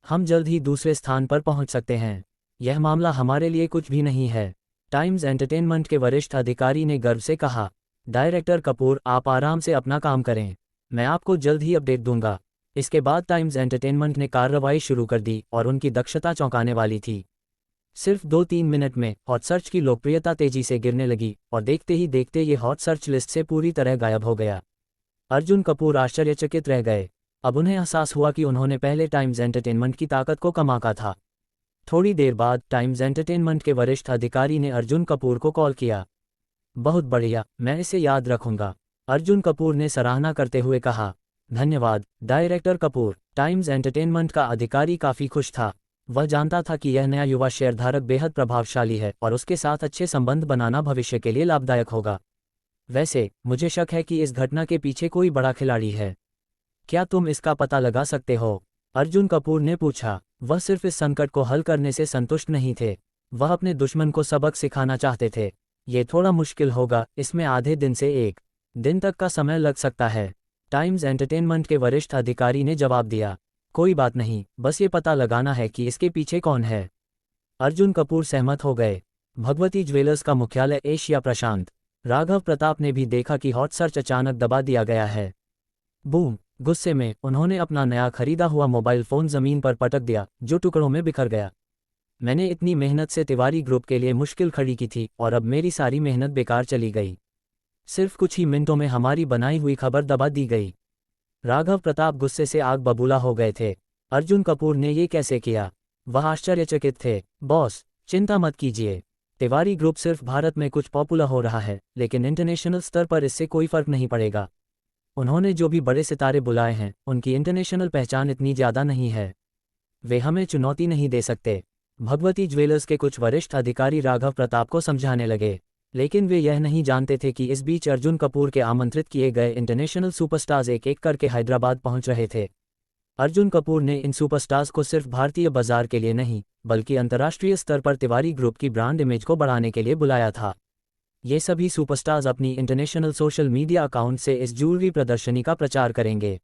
हम जल्द ही दूसरे स्थान पर पहुंच सकते हैं। यह मामला हमारे लिए कुछ भी नहीं है, टाइम्स एंटरटेनमेंट के वरिष्ठ अधिकारी ने गर्व से कहा। डायरेक्टर कपूर, आप आराम से अपना काम करें, मैं आपको जल्द ही अपडेट दूंगा। इसके बाद टाइम्स एंटरटेनमेंट ने कार्रवाई शुरू कर दी और उनकी दक्षता चौंकाने वाली थी। सिर्फ 2-3 मिनट में हॉट सर्च की लोकप्रियता तेजी से गिरने लगी और देखते ही देखते ये हॉट सर्च लिस्ट से पूरी तरह गायब हो गया। अर्जुन कपूर आश्चर्यचकित रह गए। अब उन्हें एहसास हुआ कि उन्होंने पहले टाइम्स एंटरटेनमेंट की ताकत को कम आंका था। थोड़ी देर बाद टाइम्स एंटरटेनमेंट के वरिष्ठ अधिकारी ने अर्जुन कपूर को कॉल किया। बहुत बढ़िया, मैं इसे याद रखूंगा, अर्जुन कपूर ने सराहना करते हुए कहा। धन्यवाद डायरेक्टर कपूर। टाइम्स एंटरटेनमेंट का अधिकारी काफी खुश था। वह जानता था कि यह नया युवा शेयरधारक बेहद प्रभावशाली है और उसके साथ अच्छे संबंध बनाना भविष्य के लिए लाभदायक होगा। वैसे मुझे शक है कि इस घटना के पीछे कोई बड़ा खिलाड़ी है। क्या तुम इसका पता लगा सकते हो? अर्जुन कपूर ने पूछा। वह सिर्फ इस संकट को हल करने से संतुष्ट नहीं थे, वह अपने दुश्मन को सबक सिखाना चाहते थे। ये थोड़ा मुश्किल होगा, इसमें आधे दिन से 1 दिन तक का समय लग सकता है, टाइम्स एंटरटेनमेंट के वरिष्ठ अधिकारी ने जवाब दिया। कोई बात नहीं, बस ये पता लगाना है कि इसके पीछे कौन है। अर्जुन कपूर सहमत हो गए। भगवती ज्वेलर्स का मुख्यालय एशिया प्रशांत। राघव प्रताप ने भी देखा कि हॉट सर्च अचानक दबा दिया गया है। बूम! गुस्से में उन्होंने अपना नया खरीदा हुआ मोबाइल फोन जमीन पर पटक दिया, जो टुकड़ों में बिखर गया। मैंने इतनी मेहनत से तिवारी ग्रुप के लिए मुश्किल खड़ी की थी और अब मेरी सारी मेहनत बेकार चली गई। सिर्फ कुछ ही मिनटों में हमारी बनाई हुई खबर दबा दी गई। राघव प्रताप गुस्से से आग बबूला हो गए थे। अर्जुन कपूर ने ये कैसे किया? वह आश्चर्यचकित थे। बॉस, चिंता मत कीजिए, तिवारी ग्रुप सिर्फ भारत में कुछ पॉपुलर हो रहा है, लेकिन इंटरनेशनल स्तर पर इससे कोई फर्क नहीं पड़ेगा। उन्होंने जो भी बड़े सितारे बुलाए हैं, उनकी इंटरनेशनल पहचान इतनी ज़्यादा नहीं है, वे हमें चुनौती नहीं दे सकते। भगवती ज्वेलर्स के कुछ वरिष्ठ अधिकारी राघव प्रताप को समझाने लगे, लेकिन वे यह नहीं जानते थे कि इस बीच अर्जुन कपूर के आमंत्रित किए गए इंटरनेशनल सुपरस्टार्स एक एक करके हैदराबाद पहुंच रहे थे। अर्जुन कपूर ने इन सुपरस्टार्स को सिर्फ भारतीय बाजार के लिए नहीं, बल्कि अंतर्राष्ट्रीय स्तर पर तिवारी ग्रुप की ब्रांड इमेज को बढ़ाने के लिए बुलाया था। ये सभी सुपरस्टार्स अपनी इंटरनेशनल सोशल मीडिया अकाउंट से इस ज्वेलरी प्रदर्शनी का प्रचार करेंगे।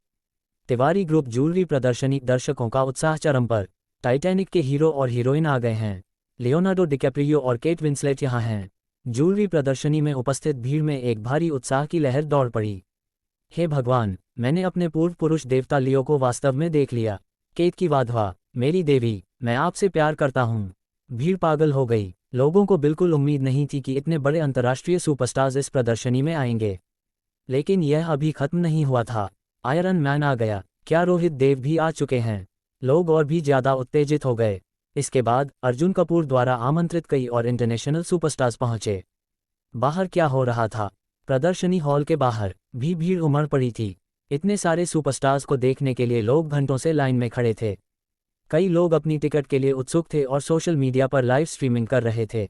तिवारी ग्रुप ज्वेलरी प्रदर्शनी, दर्शकों का उत्साह चरम पर। टाइटैनिक के हीरो और हीरोइन आ गए हैं। लियोनार्डो डिकैप्रियो और केट विंसलेट यहाँ हैं। ज्वेलरी प्रदर्शनी में उपस्थित भीड़ में एक भारी उत्साह की लहर दौड़ पड़ी। हे भगवान, मैंने अपने पूर्व पुरुष देवता लियो को वास्तव में देख लिया। केतकी वाधवा, मेरी देवी, मैं आपसे प्यार करता हूँ। भीड़ पागल हो गई। लोगों को बिल्कुल उम्मीद नहीं थी कि इतने बड़े अंतर्राष्ट्रीय सुपरस्टार्स इस प्रदर्शनी में आएंगे। लेकिन यह अभी खत्म नहीं हुआ था। आयरन मैन आ गया, क्या रोहित देव भी आ चुके हैं? लोग और भी ज्यादा उत्तेजित हो गए। इसके बाद अर्जुन कपूर द्वारा आमंत्रित कई और इंटरनेशनल सुपरस्टार्स पहुंचे। बाहर क्या हो रहा था? प्रदर्शनी हॉल के बाहर भी भीड़ उमड़ पड़ी थी। इतने सारे सुपरस्टार्स को देखने के लिए लोग घंटों से लाइन में खड़े थे। कई लोग अपनी टिकट के लिए उत्सुक थे और सोशल मीडिया पर लाइव स्ट्रीमिंग कर रहे थे।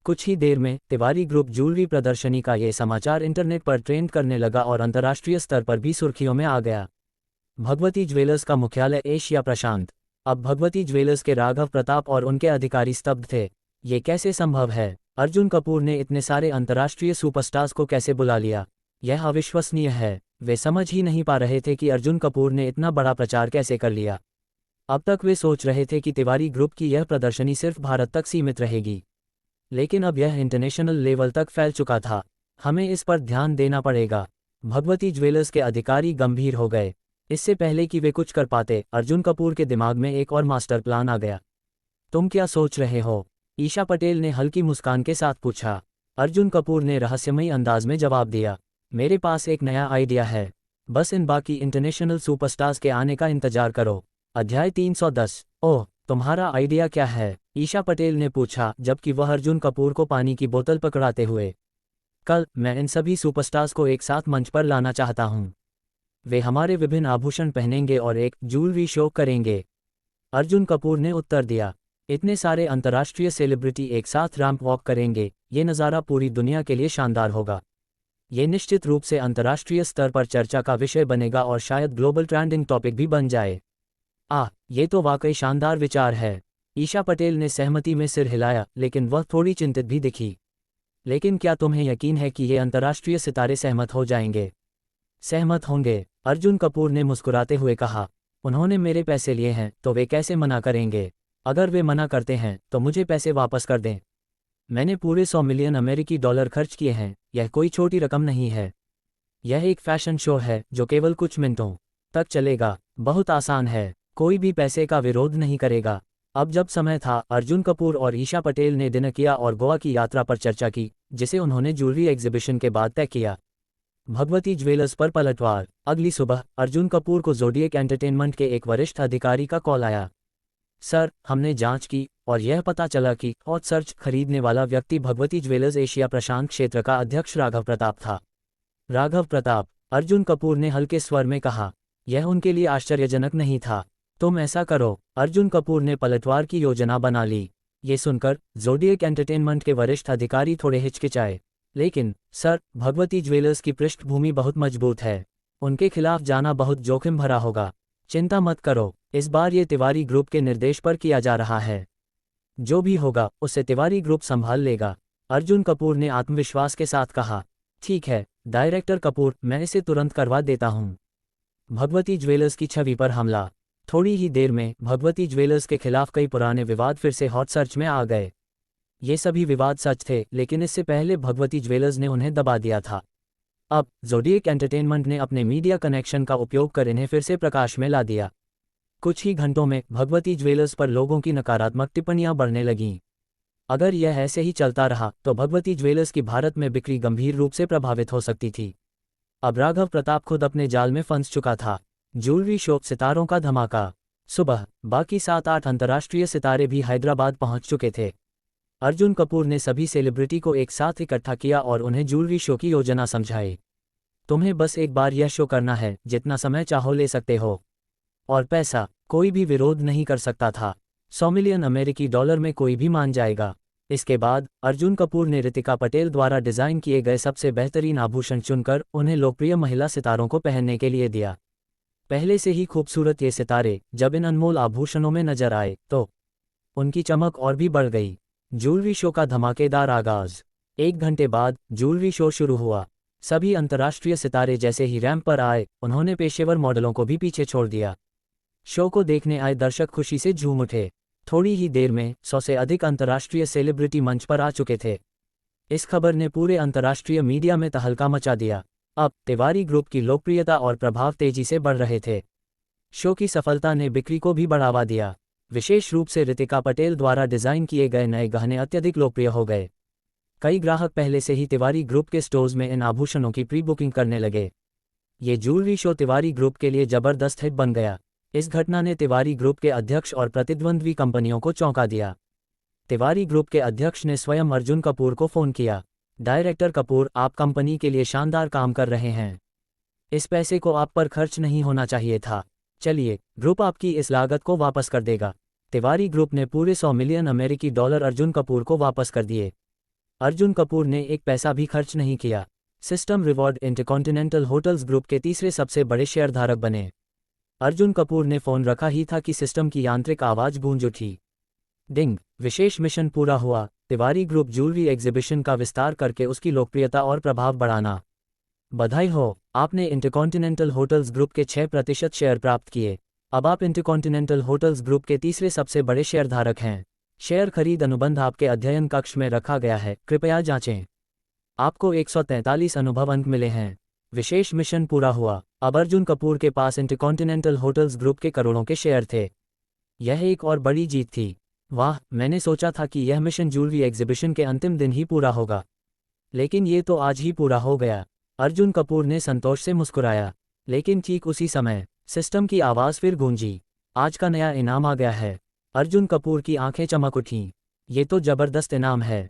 कुछ ही देर में तिवारी ग्रुप ज्वेलरी प्रदर्शनी का ये समाचार इंटरनेट पर ट्रेंड करने लगा और अंतर्राष्ट्रीय स्तर पर भी सुर्खियों में आ गया। भगवती ज्वेलर्स का मुख्यालय एशिया प्रशांत। अब भगवती ज्वेलर्स के राघव प्रताप और उनके अधिकारी स्तब्ध थे। ये कैसे संभव है? अर्जुन कपूर ने इतने सारे अंतर्राष्ट्रीय सुपरस्टार्स को कैसे बुला लिया? यह अविश्वसनीय है। वे समझ ही नहीं पा रहे थे कि अर्जुन कपूर ने इतना बड़ा प्रचार कैसे कर लिया। अब तक वे सोच रहे थे कि तिवारी ग्रुप की यह प्रदर्शनी सिर्फ भारत तक सीमित रहेगी, लेकिन अब यह इंटरनेशनल लेवल तक फैल चुका था। हमें इस पर ध्यान देना पड़ेगा। भगवती ज्वेलर्स के अधिकारी गंभीर हो गए। इससे पहले कि वे कुछ कर पाते, अर्जुन कपूर के दिमाग में एक और मास्टर प्लान आ गया। तुम क्या सोच रहे हो? ईशा पटेल ने हल्की मुस्कान के साथ पूछा। अर्जुन कपूर ने रहस्यमयी अंदाज में जवाब दिया, मेरे पास एक नया आइडिया है। बस इन बाकी इंटरनेशनल सुपरस्टार्स के आने का इंतजार करो। अध्याय 310। ओह, तुम्हारा आइडिया क्या है? ईशा पटेल ने पूछा, जबकि वह अर्जुन कपूर को पानी की बोतल पकड़ाते हुए। कल मैं इन सभी सुपरस्टार्स को एक साथ मंच पर लाना चाहता हूँ। वे हमारे विभिन्न आभूषण पहनेंगे और एक ज्वेलरी शो करेंगे। अर्जुन कपूर ने उत्तर दिया, इतने सारे अंतर्राष्ट्रीय सेलिब्रिटी एक साथ रैंप वॉक करेंगे, ये नज़ारा पूरी दुनिया के लिए शानदार होगा। ये निश्चित रूप से अंतर्राष्ट्रीय स्तर पर चर्चा का विषय बनेगा और शायद ग्लोबल ट्रेंडिंग टॉपिक भी बन जाए। ये तो वाकई शानदार विचार है। ईशा पटेल ने सहमति में सिर हिलाया, लेकिन वह थोड़ी चिंतित भी दिखी। लेकिन क्या तुम्हें यकीन है कि ये अंतर्राष्ट्रीय सितारे सहमत हो जाएंगे? सहमत होंगे, अर्जुन कपूर ने मुस्कुराते हुए कहा। उन्होंने मेरे पैसे लिए हैं, तो वे कैसे मना करेंगे? अगर वे मना करते हैं तो मुझे पैसे वापस कर दें। मैंने पूरे 100 मिलियन अमेरिकी डॉलर खर्च किए हैं, यह कोई छोटी रकम नहीं है। यह एक फैशन शो है जो केवल कुछ मिनटों तक चलेगा। बहुत आसान है, कोई भी पैसे का विरोध नहीं करेगा। अब जब समय था, अर्जुन कपूर और ईशा पटेल ने डिनर किया और गोवा की यात्रा पर चर्चा की, जिसे उन्होंने ज्वेलरी एग्जीबिशन के बाद तय किया। भगवती ज्वेलर्स पर पलटवार। अगली सुबह अर्जुन कपूर को ज़ोडिएक एंटरटेनमेंट के एक वरिष्ठ अधिकारी का कॉल आया। सर, हमने जांच की और यह पता चला कि हॉट सर्च खरीदने वाला व्यक्ति भगवती ज्वेलर्स एशिया प्रशांत क्षेत्र का अध्यक्ष राघव प्रताप था। राघव प्रताप, अर्जुन कपूर ने हल्के स्वर में कहा। यह उनके लिए आश्चर्यजनक नहीं था। तुम ऐसा करो, अर्जुन कपूर ने पलटवार की योजना बना ली। ये सुनकर ज़ोडिएक एंटरटेनमेंट के वरिष्ठ अधिकारी थोड़े हिचकिचाए। लेकिन सर, भगवती ज्वेलर्स की पृष्ठभूमि बहुत मजबूत है। उनके खिलाफ जाना बहुत जोखिम भरा होगा। चिंता मत करो, इस बार ये तिवारी ग्रुप के निर्देश पर किया जा रहा है। जो भी होगा उसे तिवारी ग्रुप संभाल लेगा, अर्जुन कपूर ने आत्मविश्वास के साथ कहा। ठीक है डायरेक्टर कपूर, मैं इसे तुरंत करवा देता हूँ। भगवती ज्वेलर्स की छवि पर हमला। थोड़ी ही देर में भगवती ज्वेलर्स के खिलाफ कई पुराने विवाद फिर से हॉट सर्च में आ गए। ये सभी विवाद सच थे, लेकिन इससे पहले भगवती ज्वेलर्स ने उन्हें दबा दिया था। अब ज़ोडिएक एंटरटेनमेंट ने अपने मीडिया कनेक्शन का उपयोग कर इन्हें फिर से प्रकाश में ला दिया। कुछ ही घंटों में भगवती ज्वेलर्स पर लोगों की नकारात्मक टिप्पणियां बढ़ने लगीं। अगर यह ऐसे ही चलता रहा तो भगवती ज्वेलर्स की भारत में बिक्री गंभीर रूप से प्रभावित हो सकती थी। अब राघव प्रताप खुद अपने जाल में फंस चुका था। ज्वेलरी शो, सितारों का धमाका। सुबह बाकी 7-8 अंतर्राष्ट्रीय सितारे भी हैदराबाद पहुंच चुके थे। अर्जुन कपूर ने सभी सेलिब्रिटी को एक साथ इकट्ठा किया और उन्हें ज्वेलरी शो की योजना समझाई। तुम्हें बस एक बार यह शो करना है, जितना समय चाहो ले सकते हो। और पैसा, कोई भी विरोध नहीं कर सकता था। 100 मिलियन अमेरिकी डॉलर में कोई भी मान जाएगा। इसके बाद अर्जुन कपूर ने रितिका पटेल द्वारा डिज़ाइन किए गए सबसे बेहतरीन आभूषण चुनकर उन्हें लोकप्रिय महिला सितारों को पहनने के लिए दिया। पहले से ही खूबसूरत ये सितारे जब इन अनमोल आभूषणों में नजर आए तो उनकी चमक और भी बढ़ गई। ज्वेलरी शो का धमाकेदार आगाज। 1 घंटे बाद ज्वेलरी शो शुरू हुआ। सभी अंतर्राष्ट्रीय सितारे जैसे ही रैंप पर आए, उन्होंने पेशेवर मॉडलों को भी पीछे छोड़ दिया। शो को देखने आए दर्शक खुशी से झूम उठे। थोड़ी ही देर में 100 से अधिक अंतर्राष्ट्रीय सेलिब्रिटी मंच पर आ चुके थे। इस खबर ने पूरे अंतर्राष्ट्रीय मीडिया में तहलका मचा दिया। अब तिवारी ग्रुप की लोकप्रियता और प्रभाव तेजी से बढ़ रहे थे। शो की सफलता ने बिक्री को भी बढ़ावा दिया। विशेष रूप से रितिका पटेल द्वारा डिज़ाइन किए गए नए गहने अत्यधिक लोकप्रिय हो गए। कई ग्राहक पहले से ही तिवारी ग्रुप के स्टोर्स में इन आभूषणों की प्री बुकिंग करने लगे। ये ज्वेलरी शो तिवारी ग्रुप के लिए जबरदस्त हिट बन गया। इस घटना ने तिवारी ग्रुप के अध्यक्ष और प्रतिद्वंद्वी कंपनियों को चौंका दिया। तिवारी ग्रुप के अध्यक्ष ने स्वयं अर्जुन कपूर को फ़ोन किया। डायरेक्टर कपूर, आप कंपनी के लिए शानदार काम कर रहे हैं। इस पैसे को आप पर खर्च नहीं होना चाहिए था। चलिए, ग्रुप आपकी इस लागत को वापस कर देगा। तिवारी ग्रुप ने पूरे 100 मिलियन अमेरिकी डॉलर अर्जुन कपूर को वापस कर दिए। अर्जुन कपूर ने एक पैसा भी खर्च नहीं किया। System reward intercontinental hotels group के तीसरे सबसे बड़े शेयरधारक बने। अर्जुन कपूर ने फ़ोन रखा ही था कि सिस्टम की यांत्रिक आवाज़ गूंज उठी। डिंग, विशेष मिशन पूरा हुआ। तिवारी ग्रुप ज्वेलरी एग्जीबिशन का विस्तार करके उसकी लोकप्रियता और प्रभाव बढ़ाना। बधाई हो, आपने इंटरकॉन्टिनेंटल होटल्स ग्रुप के 6% शेयर प्राप्त किए। अब आप इंटरकॉन्टिनेंटल होटल्स ग्रुप के तीसरे सबसे बड़े शेयरधारक हैं। शेयर खरीद अनुबंध आपके अध्ययन कक्ष में रखा गया है, कृपया जांचें। आपको 143 अनुभव अंक मिले हैं। विशेष मिशन पूरा हुआ। अब अर्जुन कपूर के पास इंटरकॉन्टिनेंटल होटल्स ग्रुप के करोड़ों के शेयर थे। यह एक और बड़ी जीत थी। वाह, मैंने सोचा था कि यह मिशन ज्वेलरी एग्जीबिशन के अंतिम दिन ही पूरा होगा, लेकिन ये तो आज ही पूरा हो गया। अर्जुन कपूर ने संतोष से मुस्कुराया। लेकिन ठीक उसी समय सिस्टम की आवाज़ फिर गूंजी। आज का नया इनाम आ गया है। अर्जुन कपूर की आंखें चमक उठीं। ये तो जबरदस्त इनाम है।